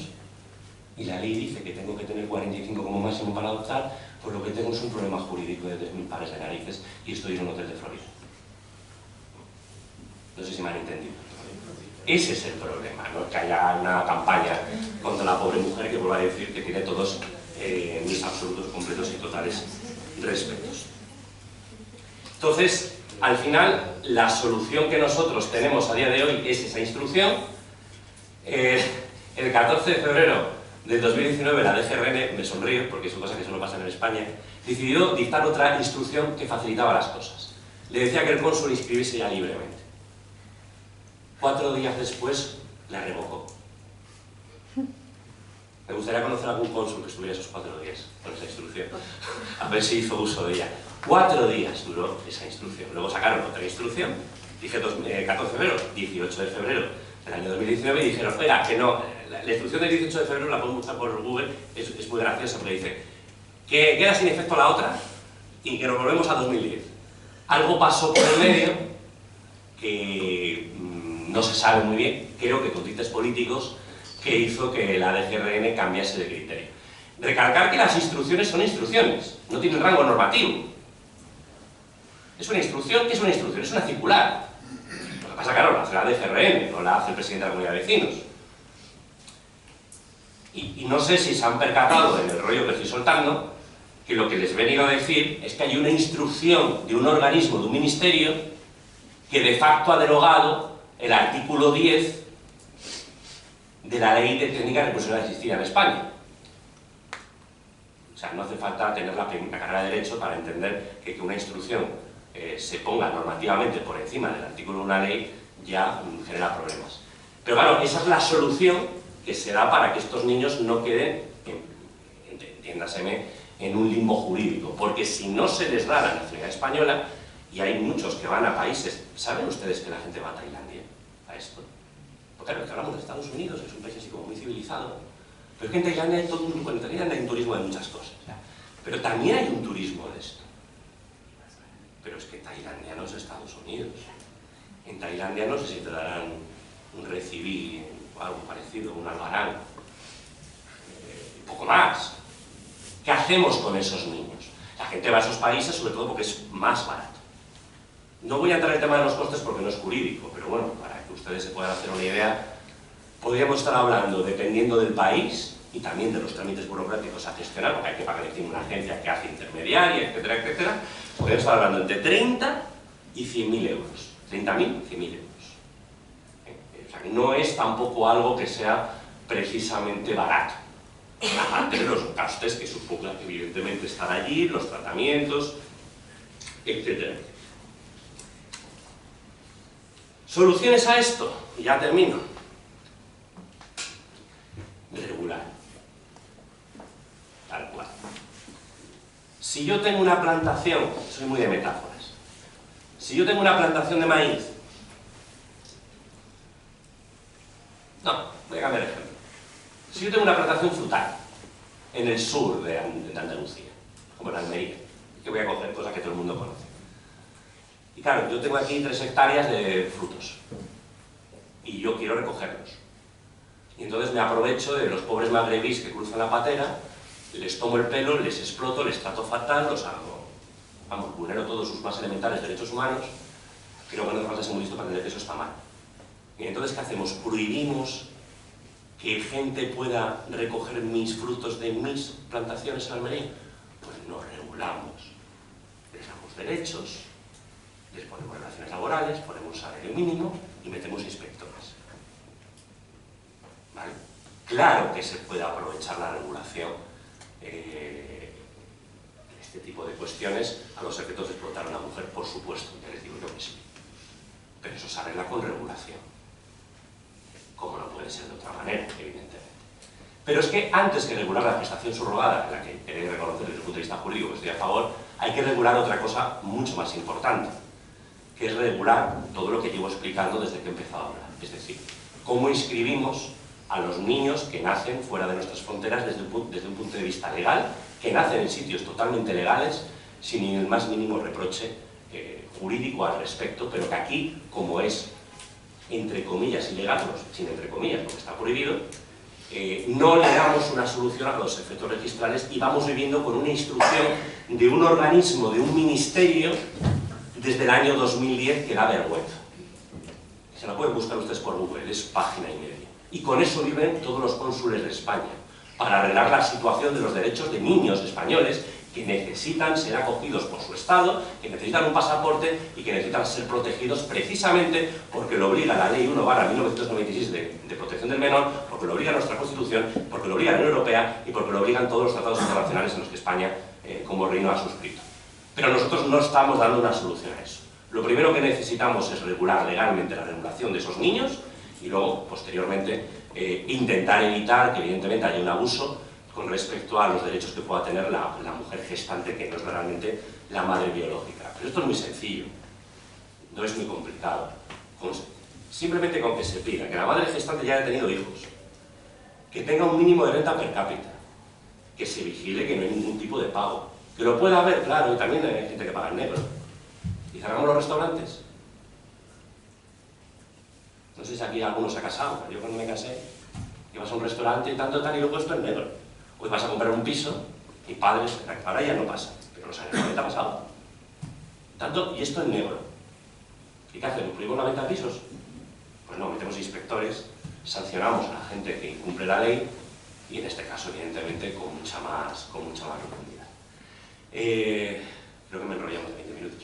y la ley dice que tengo que tener 45 como máximo para adoptar, pues lo que tengo es un problema jurídico de 1000 pares de narices y estoy en un hotel de Florida. No sé si me han entendido. Ese es el problema, no que haya una campaña contra la pobre mujer que vuelva a decir que tiene todos mis absolutos, completos y totales respetos. Entonces, al final, la solución que nosotros tenemos a día de hoy es esa instrucción. El 14 de febrero del 2019 la DGRN, me sonrío porque son cosas que solo pasan en España, decidió dictar otra instrucción que facilitaba las cosas. Le decía que el cónsul inscribiese ya libremente. 4 días después la revocó. Me gustaría conocer a algún cónsul que estuviera esos 4 días con esa instrucción, a ver si hizo uso de ella. 4 días duró esa instrucción. Luego sacaron otra instrucción, dije 14 de febrero, 18 de febrero del año 2019, y dijeron, oiga, que no, la instrucción del 18 de febrero la podemos buscar por Google, es muy graciosa, porque dice que queda sin efecto la otra y que nos volvemos a 2010. Algo pasó por el medio que no se sabe muy bien, creo que con tintes políticos, que hizo que la DGRN cambiase de criterio. Recalcar que las instrucciones son instrucciones, no tienen rango normativo. Es una instrucción, ¿qué es una instrucción? Es una circular. Lo que pasa, claro, la hace la DGRN, no la hace el presidente de la Comunidad de Vecinos. Y no sé si se han percatado en el rollo que estoy soltando, que lo que les he venido a decir es que hay una instrucción de un organismo, de un ministerio, que de facto ha derogado el artículo 10 de la Ley de Técnica de Represión Asistida en España. O sea, no hace falta tener la carrera de Derecho para entender que una instrucción se ponga normativamente por encima del artículo de una ley ya genera problemas. Pero claro, esa es la solución que se da para que estos niños no queden, entiéndaseme, en un limbo jurídico. Porque si no se les da la nacionalidad española, y hay muchos que van a países, ¿saben ustedes que la gente va a Tailandia a esto? Porque claro, que hablamos de Estados Unidos, que es un país así como muy civilizado, pero es que en Tailandia hay todo un grupo, en Tailandia hay un turismo de muchas cosas, pero también hay un turismo de esto. Pero es que Tailandia no es Estados Unidos. En Tailandia no sé si te darán un recibí o algo parecido, un albarán, poco más. ¿Qué hacemos con esos niños? La gente va a esos países sobre todo porque es más barato. No voy a entrar en el tema de los costes porque no es jurídico, pero bueno, para que ustedes se puedan hacer una idea, podríamos estar hablando, dependiendo del país y también de los trámites burocráticos a gestionar, porque hay que pagar encima una agencia que hace intermediaria, etcétera, etcétera, podríamos estar hablando entre 30 y 100.000 euros. 30.000, 100.000 euros. O sea, que no es tampoco algo que sea precisamente barato. Aparte de los costes que supongan evidentemente estar allí, los tratamientos, etcétera. ¿Soluciones a esto? Y ya termino. Regular. Tal cual. Si yo tengo una plantación, soy muy de metáforas, si yo tengo una plantación de maíz, no, voy a cambiar de ejemplo. Si yo tengo una plantación frutal en el sur de Andalucía, como en Almería, que voy a coger cosas que todo el mundo conoce. Y claro, yo tengo aquí 3 hectáreas de frutos y yo quiero recogerlos. Y entonces me aprovecho de los pobres magrebís que cruzan la patera, les tomo el pelo, les exploto, les trato fatal, los hago, vamos, vulnero todos sus más elementales derechos humanos. Creo que no hace falta ser muy listo para entender que eso está mal. Y entonces, ¿qué hacemos? ¿Prohibimos que gente pueda recoger mis frutos de mis plantaciones en Almería? Pues no regulamos. Les damos derechos, les ponemos relaciones laborales, ponemos salario mínimo y metemos inspectores. ¿Vale? Claro que se puede aprovechar la regulación en este tipo de cuestiones a los efectos de explotar a una mujer, por supuesto, ya les digo yo que sí. Pero eso se arregla con regulación, como no puede ser de otra manera, evidentemente. Pero es que antes que regular la prestación subrogada, en la que he de reconocer desde el punto de vista jurídico que estoy a favor, hay que regular otra cosa mucho más importante, que es regular todo lo que llevo explicando desde que he empezado a hablar. Es decir, cómo inscribimos a los niños que nacen fuera de nuestras fronteras desde un punto de vista legal, que nacen en sitios totalmente legales, sin ni el más mínimo reproche jurídico al respecto, pero que aquí, como es entre comillas ilegal, sin entre comillas porque está prohibido, no le damos una solución a los efectos registrales y vamos viviendo con una instrucción de un organismo, de un ministerio, desde el año 2010 que da vergüenza. Se la pueden buscar ustedes por Google, es página y media. Y con eso viven todos los cónsules de España, para arreglar la situación de los derechos de niños españoles que necesitan ser acogidos por su Estado, que necesitan un pasaporte y que necesitan ser protegidos precisamente porque lo obliga la Ley 1/1996 de protección del menor, porque lo obliga nuestra Constitución, porque lo obliga la Unión Europea y porque lo obligan todos los tratados internacionales en los que España como reino ha suscrito. Pero nosotros no estamos dando una solución a eso. Lo primero que necesitamos es regular legalmente la regulación de esos niños y luego, posteriormente, intentar evitar que evidentemente haya un abuso con respecto a los derechos que pueda tener la mujer gestante, que no es realmente la madre biológica. Pero esto es muy sencillo, no es muy complicado. Simplemente con que se pida que la madre gestante ya haya tenido hijos, que tenga un mínimo de renta per cápita, que se vigile que no hay ningún tipo de pago, que lo pueda haber, claro, y también hay gente que paga en negro. ¿Y cerramos los restaurantes? No sé si aquí alguno se ha casado, pero yo cuando me casé, ibas a un restaurante y tanto tal y lo he puesto en negro. Hoy vas a comprar un piso y padres, ahora ya no pasa, pero los años 90 ha pasado. Tanto, y esto en negro. ¿Y qué hacemos? ¿Prohibimos la venta de pisos? Pues no, metemos inspectores, sancionamos a la gente que incumple la ley y en este caso, evidentemente, con mucha más profundidad. Creo que me enrollamos de 20 minutos.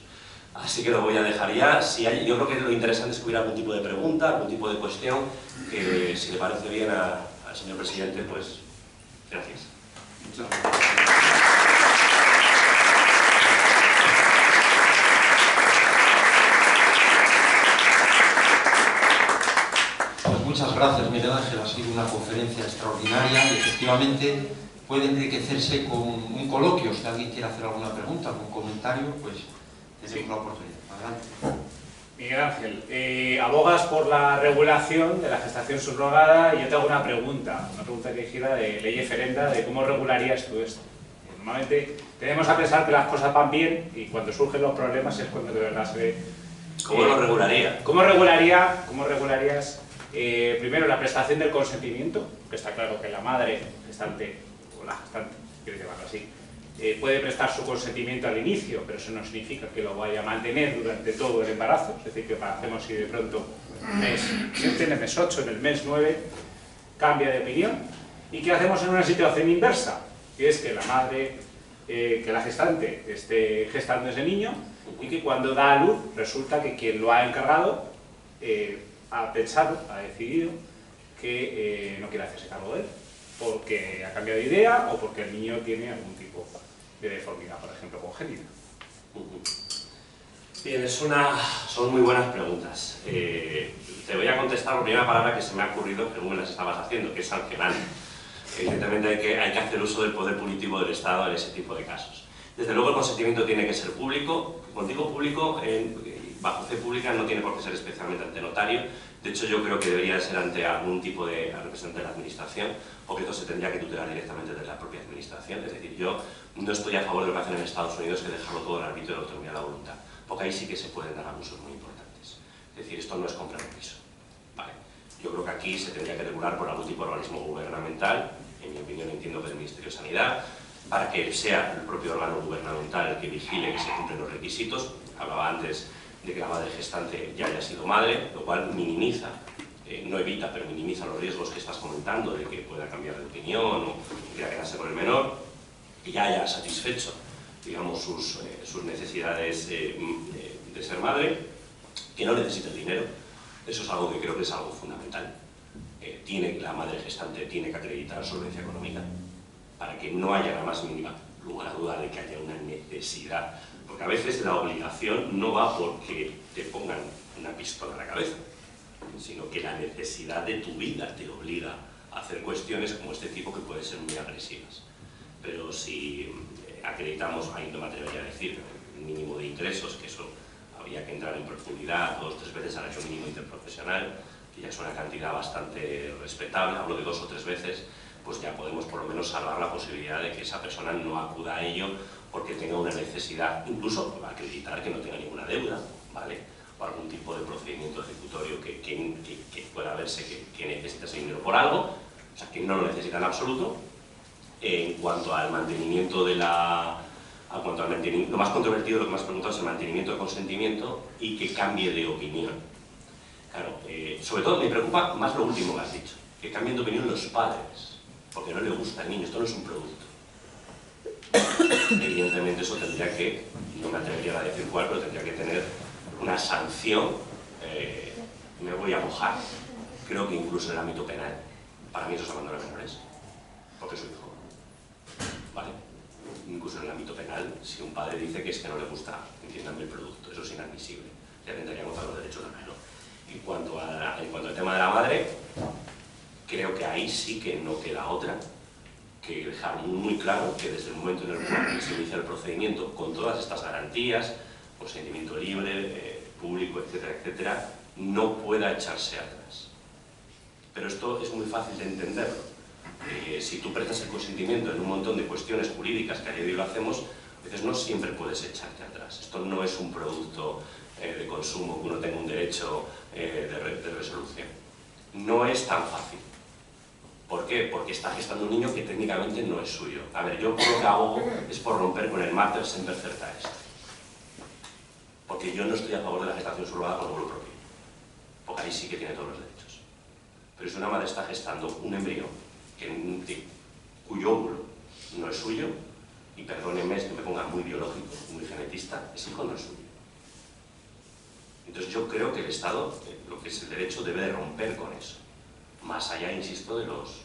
Así que lo voy a dejar ya. Yo creo que lo interesante es que hubiera algún tipo de pregunta, algún tipo de cuestión, que si le parece bien al señor presidente, pues gracias. Muchas gracias. Pues muchas gracias, Miguel Ángel. Ha sido una conferencia extraordinaria y efectivamente puede enriquecerse con un coloquio. Si alguien quiere hacer alguna pregunta, algún comentario, pues tenemos la oportunidad. Adelante. Miguel Ángel, abogas por la regulación de la gestación subrogada y yo te hago una pregunta dirigida de ley referenda de cómo regularías tú esto. Normalmente tenemos a pensar que las cosas van bien y cuando surgen los problemas es cuando de verdad se ve... ¿Cómo lo regularía? ¿Cómo regularías primero la prestación del consentimiento? Que está claro que la madre gestante, o la gestante, quiero llamarlo así, puede prestar su consentimiento al inicio, pero eso no significa que lo vaya a mantener durante todo el embarazo, es decir, que hacemos si de pronto en el mes 8, en el mes 9, cambia de opinión. ¿Y qué hacemos en una situación inversa? Que es que la madre, que la gestante esté gestando ese niño y que cuando da a luz resulta que quien lo ha encargado ha pensado, ha decidido que no quiere hacerse cargo de él, porque ha cambiado de idea o porque el niño tiene algún tipo de deformidad, por ejemplo, congénita. Bien, son muy buenas preguntas. Te voy a contestar la primera palabra que se me ha ocurrido según me las estabas haciendo, que es sancionar. Evidentemente hay que hacer uso del poder punitivo del Estado en ese tipo de casos. Desde luego el consentimiento tiene que ser público. Cuando digo público, bajo fe pública no tiene por qué ser especialmente ante notario. De hecho, yo creo que debería ser ante algún tipo de representante de la administración, porque esto se tendría que tutelar directamente de la propia administración. Es decir, yo no estoy a favor de lo que hacen en Estados Unidos, que dejarlo todo al arbitrio de la autonomía de la voluntad, porque ahí sí que se pueden dar abusos muy importantes. Es decir, esto no es comprar un piso. Vale. Yo creo que aquí se tendría que regular por algún tipo de organismo gubernamental, en mi opinión entiendo que es el Ministerio de Sanidad, para que sea el propio órgano gubernamental el que vigile que se cumplen los requisitos. Hablaba antes de que la madre gestante ya haya sido madre, lo cual minimiza, no evita, pero minimiza los riesgos que estás comentando de que pueda cambiar de opinión o quiera quedarse con el menor, y ya haya satisfecho, digamos, sus necesidades de ser madre, que no necesite el dinero. Eso es algo que creo que es algo fundamental. La madre gestante tiene que acreditar solvencia económica para que no haya la más mínima lugar a duda de que haya una necesidad. Porque a veces la obligación no va porque te pongan una pistola en la cabeza, sino que la necesidad de tu vida te obliga a hacer cuestiones como este tipo que pueden ser muy agresivas. Pero si acreditamos, ahí no me atrevería a decir, el mínimo de ingresos, que eso habría que entrar en profundidad 2 o 3 veces al año mínimo interprofesional, que ya es una cantidad bastante respetable, hablo de 2 o 3 veces, pues ya podemos por lo menos salvar la posibilidad de que esa persona no acuda a ello porque tenga una necesidad, incluso acreditar que no tenga ninguna deuda, ¿vale? O algún tipo de procedimiento ejecutorio que pueda verse que necesita ese dinero por algo, o sea que no lo necesita en absoluto. En cuanto al mantenimiento de la... lo más controvertido, lo que me has preguntado es el mantenimiento del consentimiento y que cambie de opinión. Claro, sobre todo me preocupa más lo último que has dicho, que cambien de opinión los padres, porque no le gusta al niño, esto no es un producto. Evidentemente eso tendría que, no me atrevería a decir cuál, pero tendría que tener una sanción, me voy a mojar, creo que incluso en el ámbito penal. Para mí eso es abandono de menores, porque soy hijo. ¿Vale? Incluso en el ámbito penal, si un padre dice que es que no le gusta, entiéndame, el producto, eso es inadmisible, ya tendría contra los derechos de menor. En cuanto al tema de la madre, creo que ahí sí que no queda otra que dejar muy claro que desde el momento en el cual se inicia el procedimiento con todas estas garantías, consentimiento libre, público, etcétera, etcétera, no pueda echarse atrás. Pero esto es muy fácil de entenderlo. Si tú prestas el consentimiento en un montón de cuestiones jurídicas que a día de hoy lo hacemos, a veces no siempre puedes echarte atrás. Esto no es un producto de consumo que uno tenga un derecho de resolución. No es tan fácil. ¿Por qué? Porque está gestando un niño que técnicamente no es suyo. A ver, yo lo que hago es por romper con el mater semper certa est. Porque yo no estoy a favor de la gestación subrogada con óvulo propio. Porque ahí sí que tiene todos los derechos. Pero si una madre está gestando un embrión cuyo óvulo no es suyo, y perdónenme, es que me ponga muy biológico, muy genetista, ese hijo no es suyo. Entonces yo creo que el Estado, lo que es el derecho, debe de romper con eso. Más allá, insisto, de los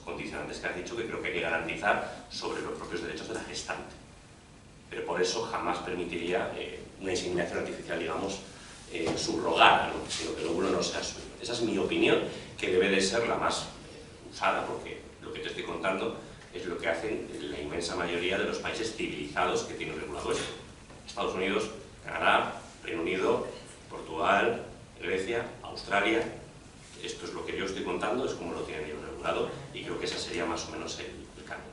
condicionantes que has dicho, que creo que hay que garantizar sobre los propios derechos de la gestante. Pero por eso jamás permitiría una inseminación artificial, digamos, subrogada, ¿no? Sino que el óvulo no sea suyo. Esa es mi opinión, que debe de ser la más usada, porque lo que te estoy contando es lo que hacen la inmensa mayoría de los países civilizados que tienen regulado esto. Estados Unidos, Canadá, Reino Unido, Portugal, Grecia, Australia. Esto es lo que yo estoy contando, es como lo tienen ellos regulado, y creo que ese sería más o menos el cambio.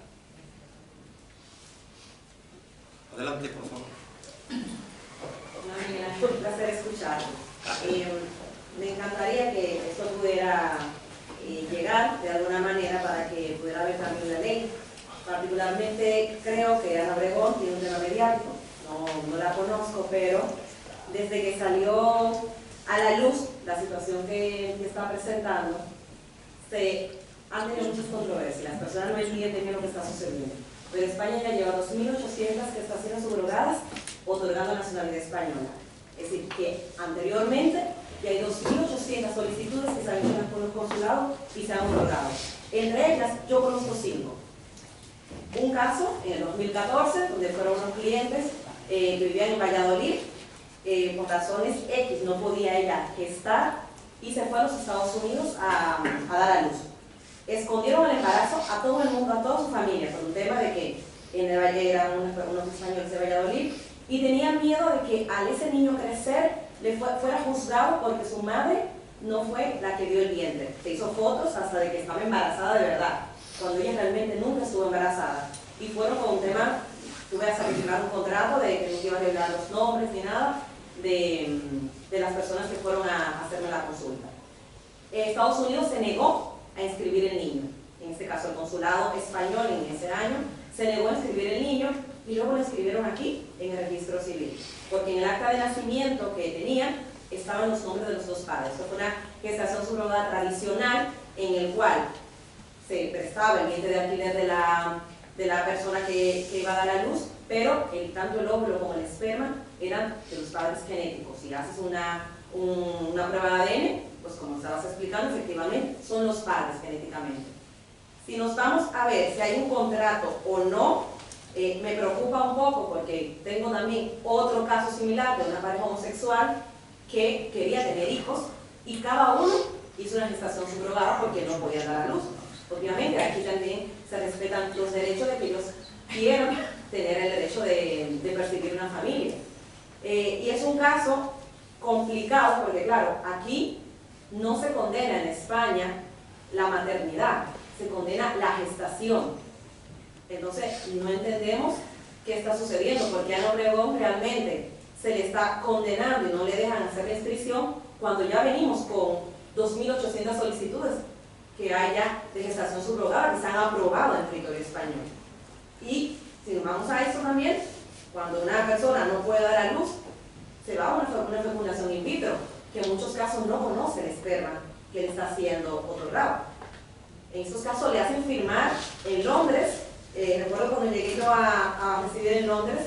Adelante, por favor. Hola, Miguel Ángel, un placer escucharlo. Me encantaría que esto pudiera llegar de alguna manera para que pudiera haber también la ley. Particularmente creo que Ana Obregón tiene un tema mediático, no la conozco, pero desde que salió a la luz la situación que está presentando, se han tenido muchas controversias, las personas no entienden bien lo que está sucediendo. Pero España ya lleva 2.800 gestaciones subrogadas otorgando nacionalidad española. Es decir, que anteriormente ya hay 2.800 solicitudes que se han hecho por los consulados y se han otorgado. Entre ellas, yo conozco 5. Un caso en el 2014, donde fueron unos clientes que vivían en Valladolid, por razones X no podía ella gestar y se fue a los Estados Unidos a dar a luz. Escondieron el embarazo a todo el mundo, a toda su familia, por un tema de que en el Valle eran unos españoles de Valladolid y tenían miedo de que al ese niño crecer fuera juzgado porque su madre no fue la que dio el vientre. Se hizo fotos hasta de que estaba embarazada de verdad, cuando ella realmente nunca estuvo embarazada. Y fueron con un tema, tuve hasta que firmar un contrato de que no iba a revelar los nombres ni nada de las personas que fueron a hacerme la consulta. Estados Unidos se negó a inscribir el niño. En este caso el consulado español en ese año se negó a inscribir el niño y luego lo inscribieron aquí en el registro civil, porque en el acta de nacimiento que tenían estaban los nombres de los dos padres. Esto fue una gestación subrogada tradicional en el cual se prestaba el vientre de alquiler de la persona que iba a dar a luz, pero tanto el óvulo como el esperma eran de los padres genéticos. Si haces una prueba de ADN, pues como estabas explicando, efectivamente son los padres genéticamente. Si nos vamos a ver si hay un contrato o no, me preocupa un poco porque tengo también otro caso similar de una pareja homosexual que quería tener hijos y cada uno hizo una gestación subrogada porque no podía dar a luz. Obviamente aquí también se respetan los derechos de que ellos quieran tener el derecho de percibir una familia. Y es un caso complicado porque claro, aquí no se condena en España la maternidad, se condena la gestación. Entonces no entendemos qué está sucediendo, porque a Ana Obregón realmente se le está condenando y no le dejan hacer la inscripción cuando ya venimos con 2.800 solicitudes que haya de gestación subrogada, que se han aprobado en territorio español. Y si nos vamos a eso también, cuando una persona no puede dar a luz, se va a una fecundación in vitro, que en muchos casos no conoce el esperma que le está siendo otorgado. En estos casos le hacen firmar en Londres, recuerdo cuando llegué yo a residir en Londres,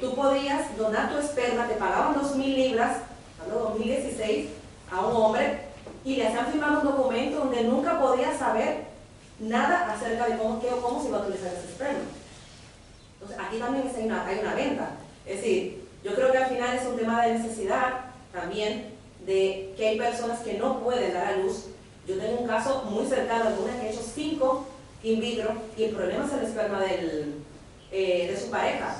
tú podías donar tu esperma, te pagaban 2.000 libras, en 2016, a un hombre, y le hacían firmar un documento donde nunca podía saber nada acerca de cómo se iba a utilizar ese esperma. Entonces, aquí también hay una venta. Es decir, yo creo que al final es un tema de necesidad también, de que hay personas que no pueden dar a luz. Yo tengo un caso muy cercano de una que ha hecho 5 in vitro y el problema es el esperma de su pareja.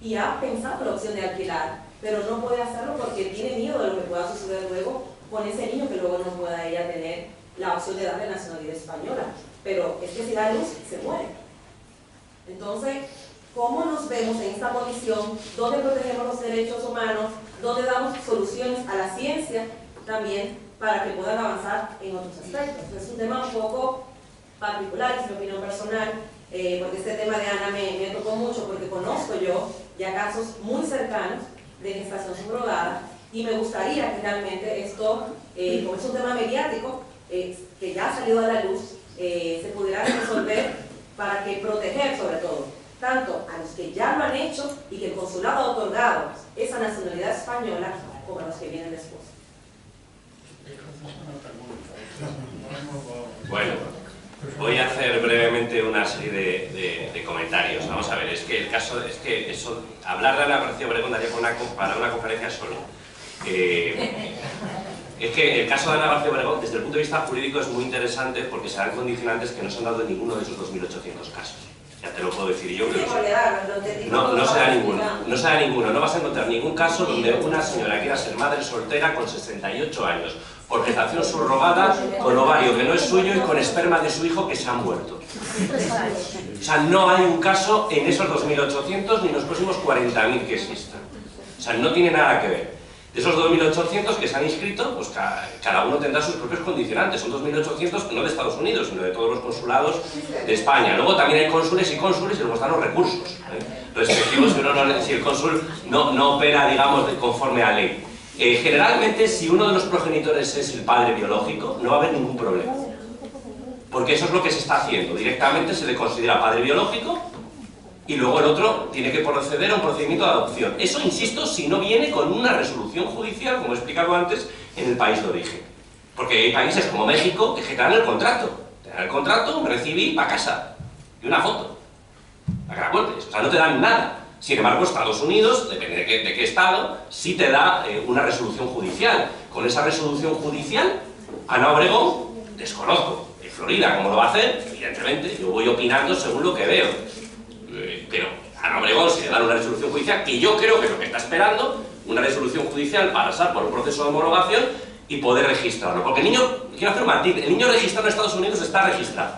Y ha pensado la opción de alquilar, pero no puede hacerlo porque tiene miedo de lo que pueda suceder luego con ese niño, que luego no pueda ella tener la opción de darle nacionalidad española. Pero es que si da luz, se muere. Entonces, ¿cómo nos vemos en esta condición? ¿Dónde protegemos los derechos humanos? ¿Dónde damos soluciones a la ciencia también para que puedan avanzar en otros aspectos? Es un tema un poco particular, es mi opinión personal, porque este tema de Ana me tocó mucho, porque conozco yo ya casos muy cercanos de gestación subrogada, y me gustaría que realmente esto, como es un tema mediático, que ya ha salido a la luz, se pudiera resolver para que proteger sobre todo tanto a los que ya lo han hecho y que el consulado ha otorgado esa nacionalidad española, como a los que vienen después. Bueno, voy a hacer brevemente una serie de comentarios. Vamos a ver, es que el caso, es que eso, hablar de Ana García Obregón daría para una conferencia solo. Es que el caso de Ana García Obregón, desde el punto de vista jurídico, es muy interesante porque se dan condicionantes que no se han dado en ninguno de esos 2.800 casos. Ya te lo puedo decir yo. No se da ninguno. No se da ninguno. No vas a encontrar ningún caso donde una señora quiera ser madre soltera con 68 años, por gestación subrogada, con ovario que no es suyo y con esperma de su hijo que se ha muerto. O sea, no hay un caso en esos 2.800 ni en los próximos 40.000 que existan. O sea, no tiene nada que ver. De esos 2.800 que se han inscrito, pues cada uno tendrá sus propios condicionantes. Son 2.800 no de Estados Unidos, sino de todos los consulados de España. Luego también hay cónsules y luego están los recursos respectivos, si el cónsul no opera, digamos, conforme a ley. Generalmente, si uno de los progenitores es el padre biológico, no va a haber ningún problema. Porque eso es lo que se está haciendo. Directamente se le considera padre biológico y luego el otro tiene que proceder a un procedimiento de adopción. Eso, insisto, si no viene con una resolución judicial, como he explicado antes, en el país de origen. Porque hay países como México que te dan el contrato. Te dan el contrato, un recibí para casa. Y una foto. Para que la cuentes. O sea, no te dan nada. Sin embargo, Estados Unidos, depende de qué estado, sí te da una resolución judicial. Con esa resolución judicial, Ana Obregón, desconozco, en Florida, ¿cómo lo va a hacer? Evidentemente, yo voy opinando según lo que veo. Pero a Ana Obregón se le da una resolución judicial, que yo creo que es lo que está esperando, una resolución judicial para pasar por un proceso de homologación y poder registrarlo. Porque el niño, quiero hacer un matiz, el niño registrado en Estados Unidos está registrado.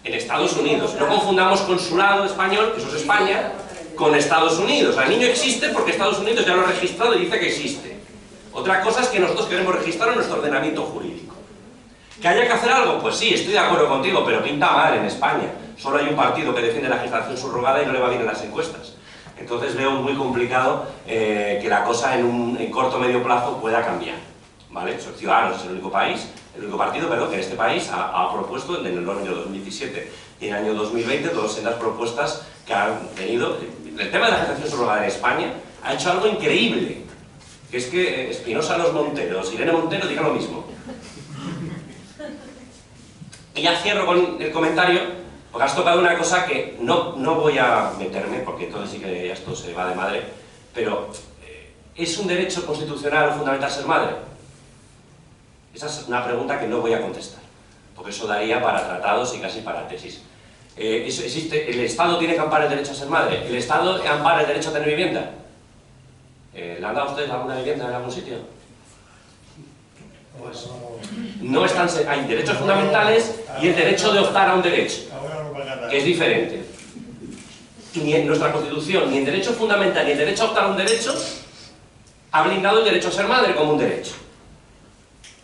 En Estados Unidos. No confundamos consulado español, que eso es España, con Estados Unidos. El niño existe porque Estados Unidos ya lo ha registrado y dice que existe. Otra cosa es que nosotros queremos registrar en nuestro ordenamiento jurídico. ¿Que haya que hacer algo? Pues sí, estoy de acuerdo contigo, pero pinta mal en España. Solo hay un partido que defiende la gestación subrogada y no le va bien en las encuestas. Entonces veo muy complicado que la cosa en corto o medio plazo pueda cambiar. ¿Vale? Ciudadanos es el único partido que en este país ha propuesto en el año 2017 y en el año 2020 todas sendas propuestas que han tenido. El tema de la gestación subrogada en España ha hecho algo increíble, que es que Espinosa Los Monteros, Irene Montero diga lo mismo. Y ya cierro con el comentario, porque has tocado una cosa que no voy a meterme, porque entonces sí que esto se va de madre, pero ¿es un derecho constitucional o fundamental ser madre? Esa es una pregunta que no voy a contestar, porque eso daría para tratados y casi para tesis. ¿El Estado tiene que amparar el derecho a ser madre? ¿El Estado ampara el derecho a tener vivienda? ¿Le han dado a ustedes alguna vivienda en algún sitio? Pues no están, hay derechos fundamentales y el derecho de optar a un derecho, que es diferente. Y ni en nuestra Constitución, ni el derecho fundamental ni el derecho a optar a un derecho ha blindado el derecho a ser madre como un derecho.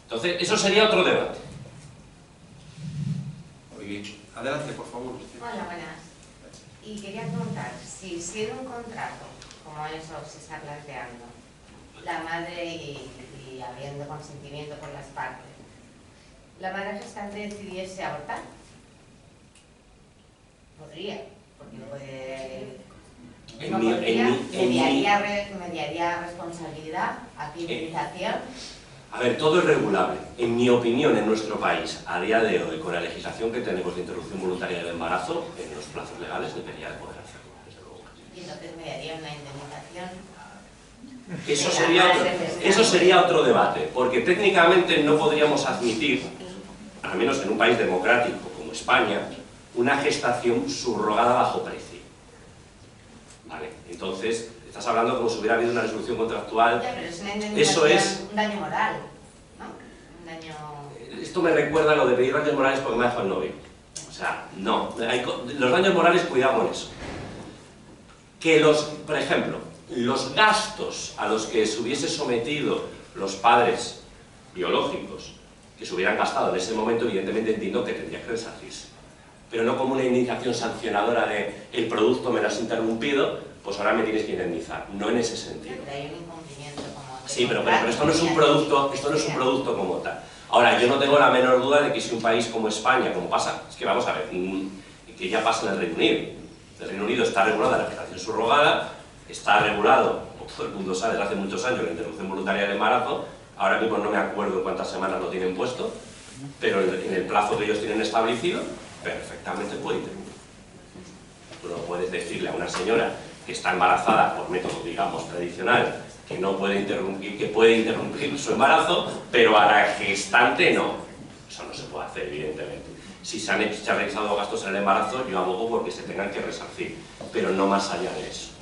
Entonces, eso sería otro debate. bien. Adelante, por favor. Hola, buenas. Y quería preguntar, si siendo un contrato, como eso se está planteando, la madre y habiendo consentimiento por las partes, la madre gestante decidiese abortar, podría, porque no puede... No podría, mediaría responsabilidad, indemnización. A ver, todo es regulable. En mi opinión, en nuestro país, a día de hoy, con la legislación que tenemos de interrupción voluntaria del embarazo, en los plazos legales debería de poder hacerlo, desde luego. Y entonces mediaría una indemnización. Eso sería otro debate, porque técnicamente no podríamos admitir, al menos en un país democrático como España, una gestación subrogada bajo precio. ¿Vale? Entonces, estás hablando como si hubiera habido una resolución contractual. Ya, pero es una indemnización, eso es un daño moral, ¿no? Un daño... Esto me recuerda a lo de pedir daños morales porque me ha dejado el novio. O sea, no. Los daños morales, cuidado con eso. Que por ejemplo, los gastos a los que se hubiese sometido los padres biológicos, que se hubieran gastado en ese momento, evidentemente entiendo que tendría que resarcirse. Pero no como una indemnización sancionadora de el producto me lo has interrumpido, pues ahora me tienes que indemnizar. No en ese sentido. Pero hay un incumplimiento como... Sí, pero esto no es un producto como tal. Ahora, yo no tengo la menor duda de que si un país como España, como pasa, es que vamos a ver, que ya pasa en el Reino Unido. El Reino Unido está regulada la gestación subrogada, está regulado, como todo el mundo sabe, desde hace muchos años, la interrupción voluntaria del embarazo. Ahora mismo no me acuerdo cuántas semanas lo tienen puesto, pero en el plazo que ellos tienen establecido, perfectamente puede interrumpir. Tú no puedes decirle a una señora que está embarazada por método, digamos, tradicional, que no puede interrumpir, que puede interrumpir su embarazo, pero a la gestante no. Eso no se puede hacer, evidentemente. Si se han realizado gastos en el embarazo, yo abogo porque se tengan que resarcir, pero no más allá de eso.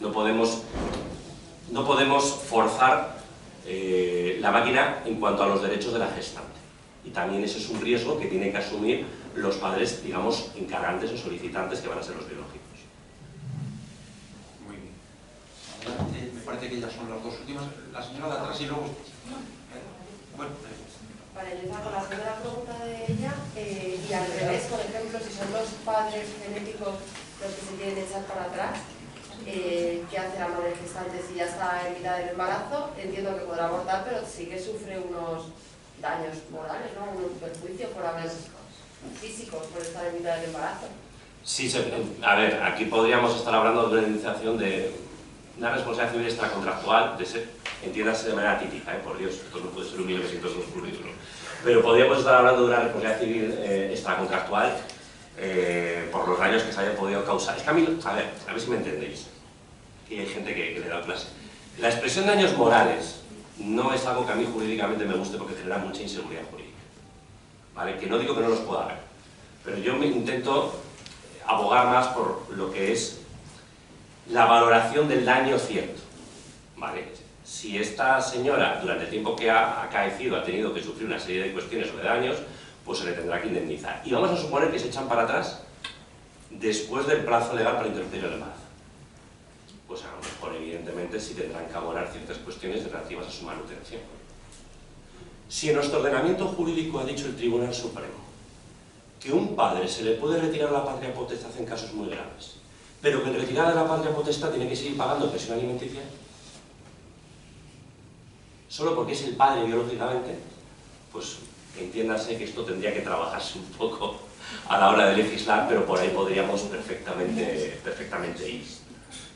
No podemos forzar la máquina en cuanto a los derechos de la gestante. Y también ese es un riesgo que tienen que asumir los padres, digamos, encargantes o solicitantes, que van a ser los biológicos. Muy bien. Adelante, me parece que ya son las dos últimas. La señora de atrás y luego... Bueno, Para empezar con la primera pregunta de ella, y al revés, por ejemplo, si son los padres genéticos los que se quieren echar para atrás, ¿qué hace la madre gestante si ya está en mitad del embarazo? Entiendo que podrá abortar, pero sí que sufre unos daños morales, ¿no? Unos perjuicios por haber físicos por estar en mitad del embarazo. Sí, a ver, aquí podríamos estar hablando de una indemnización de una responsabilidad civil extracontractual, entiéndase de manera típica, por Dios, esto no puede ser un 1902 currículo, pero podríamos estar hablando de una responsabilidad civil extracontractual por los daños que se hayan podido causar. Es que a mí, a ver si me entendéis, que hay gente que le da clase. La expresión daños morales no es algo que a mí jurídicamente me guste porque genera mucha inseguridad jurídica, ¿vale? Que no digo que no los pueda haber, pero yo me intento abogar más por lo que es la valoración del daño cierto, ¿vale? Si esta señora, durante el tiempo que ha acaecido, ha tenido que sufrir una serie de cuestiones o de daños, pues se le tendrá que indemnizar. Y vamos a suponer que se echan para atrás después del plazo legal para interrumpir el embarazo. Pues a lo mejor, evidentemente, sí tendrán que abonar ciertas cuestiones relativas a su manutención. Si en nuestro ordenamiento jurídico ha dicho el Tribunal Supremo que un padre se le puede retirar la patria potestad en casos muy graves, pero que en retirada de la patria potestad tiene que seguir pagando pensión alimenticia, solo porque es el padre biológicamente, pues entiéndase que esto tendría que trabajarse un poco a la hora de legislar, pero por ahí podríamos perfectamente ir.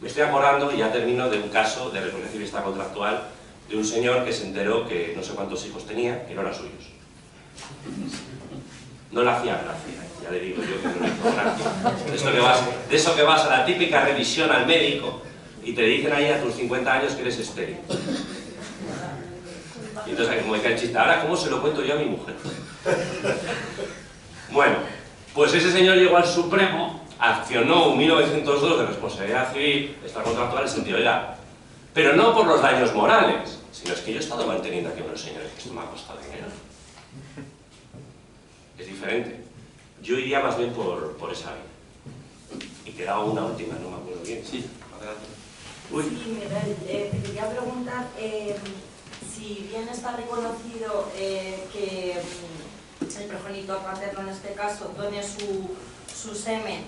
Me estoy acordando, y ya termino, de un caso de responsabilidad civil extracontractual de un señor que se enteró que no sé cuántos hijos tenía, que no eran suyos. No le hacía gracia, ya le digo yo que no le hizo gracia. De eso que vas a la típica revisión al médico y te dicen ahí a tus 50 años que eres estéril. Y entonces, como dice el chiste, ahora ¿cómo se lo cuento yo a mi mujer? Bueno, pues ese señor llegó al Supremo, accionó un 1902 de responsabilidad civil extracontractual en sentido legal, pero no por los daños morales, sino es que yo he estado manteniendo aquí a unos señores que esto me ha costado dinero. Es diferente. Yo iría más bien por esa vía. Y quedaba una última, no me acuerdo bien. Sí, adelante. Uy. Sí, Miguel, te quería preguntar si bien está reconocido que el progenitor progenitor paterno en este caso done su semen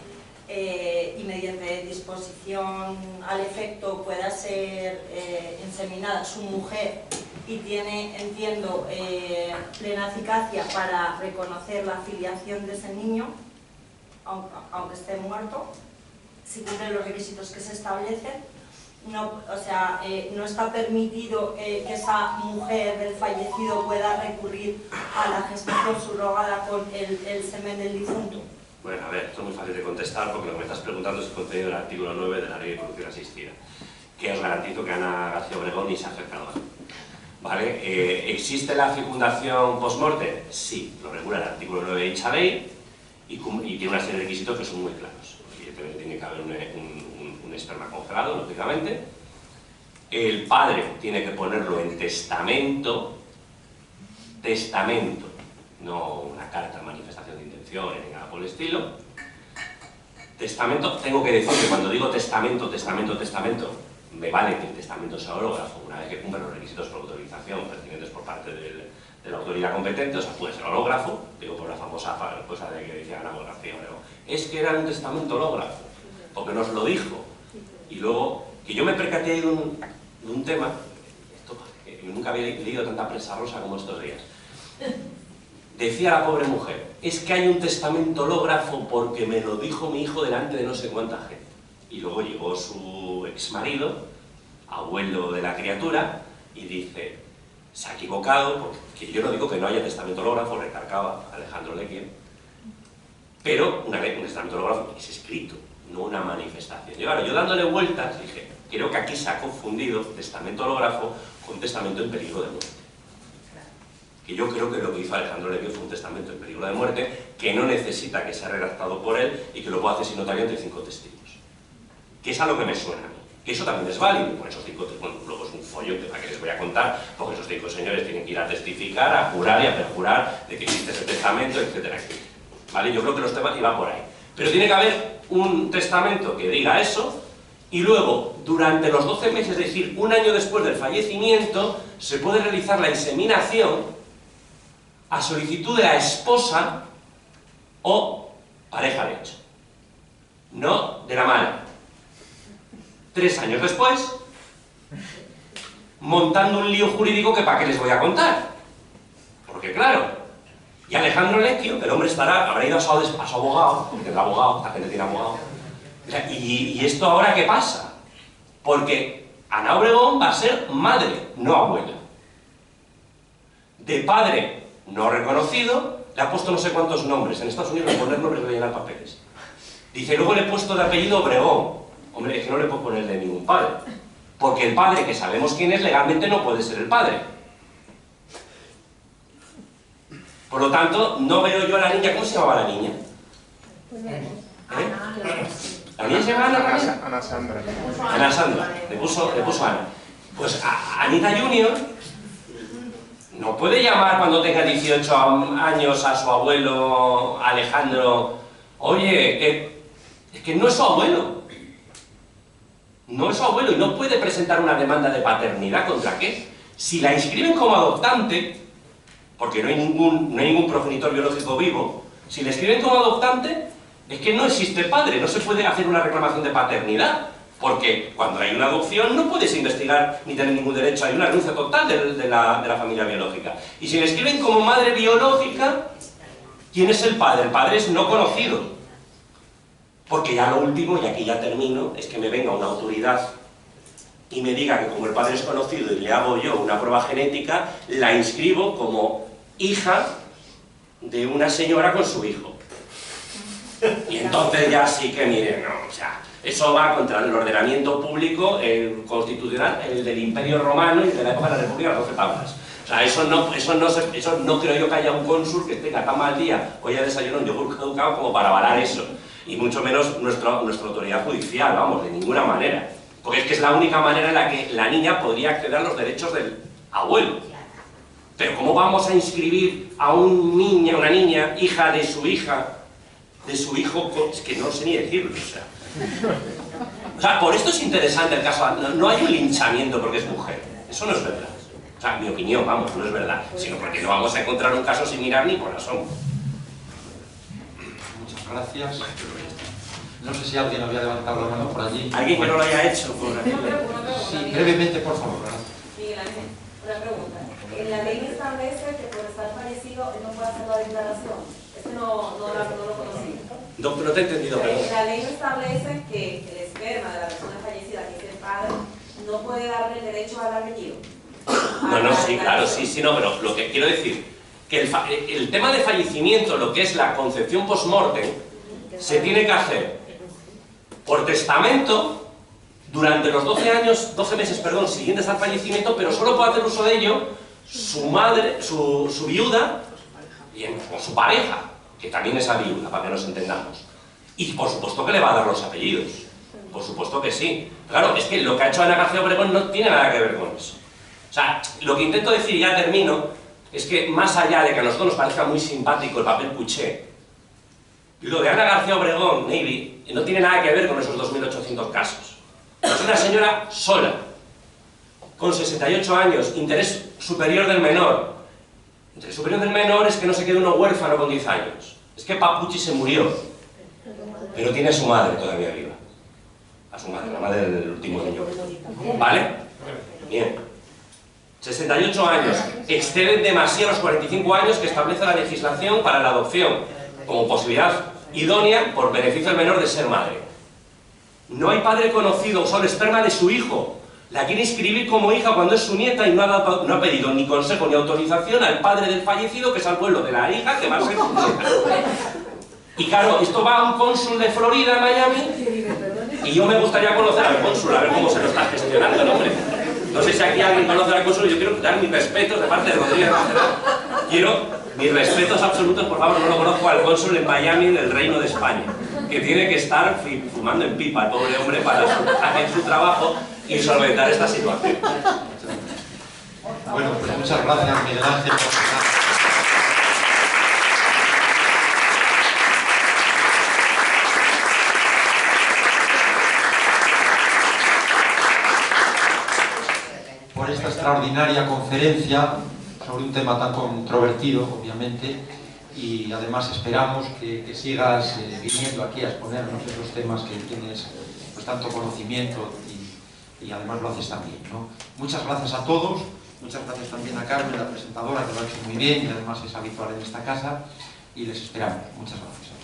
y mediante disposición al efecto pueda ser inseminada su mujer y tiene, entiendo, plena eficacia para reconocer la filiación de ese niño, aunque esté muerto, si cumple los requisitos que se establecen, no, o sea, no está permitido que esa mujer del fallecido pueda recurrir a la gestación subrogada con el semen del difunto. Bueno, a ver, esto es muy fácil de contestar porque lo que me estás preguntando es el contenido del artículo 9 de la Ley de Reproducción Asistida, que os garantizo que Ana García Obregón ni se ha acercado a él. ¿Vale? ¿Existe la fecundación post-mortem? Sí, lo regula el artículo 9 de dicha ley y tiene una serie de requisitos que son muy claros. Evidentemente tiene que haber un esperma congelado, lógicamente. El padre tiene que ponerlo en testamento, no una carta de manifestación de intenciones ni nada por el estilo. Testamento, tengo que decir que cuando digo testamento, me vale que el testamento sea hológrafo, una vez que cumpla los requisitos por autorización pertinentes por parte de la autoridad competente, o sea, puede ser hológrafo, digo por la famosa cosa de que decía Ana García Obregón, es que era un testamento hológrafo, porque nos lo dijo, y luego, que yo me percaté de un tema, que nunca había leído tanta prensa rosa como estos días. Decía la pobre mujer, es que hay un testamento hológrafo porque me lo dijo mi hijo delante de no sé cuánta gente. Y luego llegó su exmarido, abuelo de la criatura, y dice, se ha equivocado, porque yo no digo que no haya testamento hológrafo, recargaba Alejandro Lecchio, pero un testamento hológrafo es escrito, no una manifestación. Y ahora, yo dándole vueltas, dije, creo que aquí se ha confundido testamento hológrafo con testamento en peligro de muerte. Que yo creo que lo que hizo Alejandro Lecchio fue un testamento en peligro de muerte, que no necesita que sea redactado por él y que lo puede hacer sin notario ante 5 testigos. Que es a lo que me suena a mí. Que eso también es válido, por esos 5 testigos, bueno, luego es un follón que les voy a contar, porque esos 5 señores tienen que ir a testificar, a jurar y a perjurar de que existe ese testamento, etcétera, etcétera. ¿Vale? Yo creo que los temas iban por ahí. Pero tiene que haber un testamento que diga eso, y luego, durante los 12 meses, es decir, un año después del fallecimiento, se puede realizar la inseminación a solicitud de la esposa o pareja de hecho, no de la madre. 3 años después, montando un lío jurídico que para qué les voy a contar. Porque claro, y Alejandro Lecchio, el hombre habrá ido a su abogado, porque tendrá abogado, la gente tiene abogado. ¿Y esto ahora qué pasa? Porque Ana Obregón va a ser madre, no abuela. De padre no reconocido, le ha puesto no sé cuántos nombres. En Estados Unidos le ponen nombres de llenar papeles. Dice, luego le he puesto de apellido Obregón. Hombre, es que no le puedo poner de ningún padre. Porque el padre, que sabemos quién es, legalmente no puede ser el padre. Por lo tanto, no veo yo a la niña. ¿Cómo se llamaba la niña? ¿La niña se llama Ana? Ana Sandra. Ana Sandra. Le puso Ana. Pues a Anita Junior no puede llamar cuando tenga 18 años a su abuelo Alejandro, oye, es que no es su abuelo. No es su abuelo y no puede presentar una demanda de paternidad. ¿Contra qué? Si la inscriben como adoptante, porque no hay ningún progenitor biológico vivo, si la inscriben como adoptante, es que no existe padre, no se puede hacer una reclamación de paternidad, porque cuando hay una adopción no puedes investigar ni tener ningún derecho, hay una renuncia total de la familia biológica. Y si la inscriben como madre biológica, ¿quién es el padre? El padre es no conocido. Porque ya lo último, y aquí ya termino, es que me venga una autoridad y me diga que como el padre es conocido y le hago yo una prueba genética, la inscribo como hija de una señora con su hijo. Y entonces ya sí que, miren, no, o sea, eso va contra el ordenamiento público, el constitucional, el del Imperio Romano y de la época de la República de las 12 tablas. O sea, eso no creo yo que haya un cónsul que tenga tan mal día o haya desayunado un yogur caducado como para avalar eso. Y mucho menos nuestra autoridad judicial, vamos, de ninguna manera. Porque es que es la única manera en la que la niña podría acceder a los derechos del abuelo. Pero ¿cómo vamos a inscribir a una niña, hija de su hijo? Es que no sé ni decirlo, o sea, por esto es interesante el caso. No hay un linchamiento porque es mujer. Eso no es verdad. O sea, mi opinión, vamos, no es verdad. Sino porque no vamos a encontrar un caso sin mirar ni por asomo. gracias. No sé si alguien había levantado la mano por allí. ¿Alguien que no lo haya hecho? Sí, brevemente, por favor. Miguel Ángel, una pregunta. En la ley establece que por estar fallecido él no puede hacer la declaración. No lo conocí. No te he entendido, perdón. La ley establece que el esperma de la persona fallecida, que es el padre, no puede darle el derecho al apellido. No, sí, claro, sí, no, pero lo que quiero decir, que el tema de fallecimiento, lo que es la concepción post-mortem, se tiene que hacer por testamento durante los 12 meses siguientes al fallecimiento, pero solo puede hacer uso de ello su madre, su viuda, o su pareja, que también es la viuda, para que nos entendamos. Y por supuesto que le va a dar los apellidos, por supuesto que sí. Claro, es que lo que ha hecho Ana García Obregón no tiene nada que ver con eso. O sea, lo que intento decir, y ya termino, es que más allá de que a nosotros nos parezca muy simpático el papel cuché, lo de Ana García Obregón, Navy, no tiene nada que ver con esos 2.800 casos. Es una señora sola, con 68 años, interés superior del menor. Interés superior del menor es que no se quede uno huérfano con 10 años. Es que Papuchi se murió, pero tiene a su madre todavía viva. A su madre, la madre del último niño. ¿Vale? Bien. 68 años. Exceden demasiado los 45 años que establece la legislación para la adopción, como posibilidad idónea por beneficio del menor de ser madre. No hay padre conocido, solo esperma de su hijo. La quiere inscribir como hija cuando es su nieta y no ha pedido ni consejo ni autorización al padre del fallecido, que es al pueblo de la hija, que va a ser su nieta. Y claro, esto va a un cónsul de Florida, Miami, y yo me gustaría conocer al cónsul, a ver cómo se lo está gestionando el hombre. No sé si aquí alguien conoce al cónsul, yo quiero dar mis respetos de parte de Rodríguez Macerán. Quiero mis respetos absolutos, por favor, no lo conozco al cónsul en Miami del Reino de España, que tiene que estar fumando en pipa el pobre hombre para hacer su trabajo y solventar esta situación. Bueno, pues muchas gracias, Miguel Ángel, por estar. Por esta extraordinaria conferencia sobre un tema tan controvertido, obviamente, y además esperamos que sigas viniendo aquí a exponernos esos temas que tienes pues tanto conocimiento y además lo haces también, ¿no? Muchas gracias a todos, muchas gracias también a Carmen, la presentadora, que lo ha hecho muy bien y además es habitual en esta casa, y les esperamos. Muchas gracias.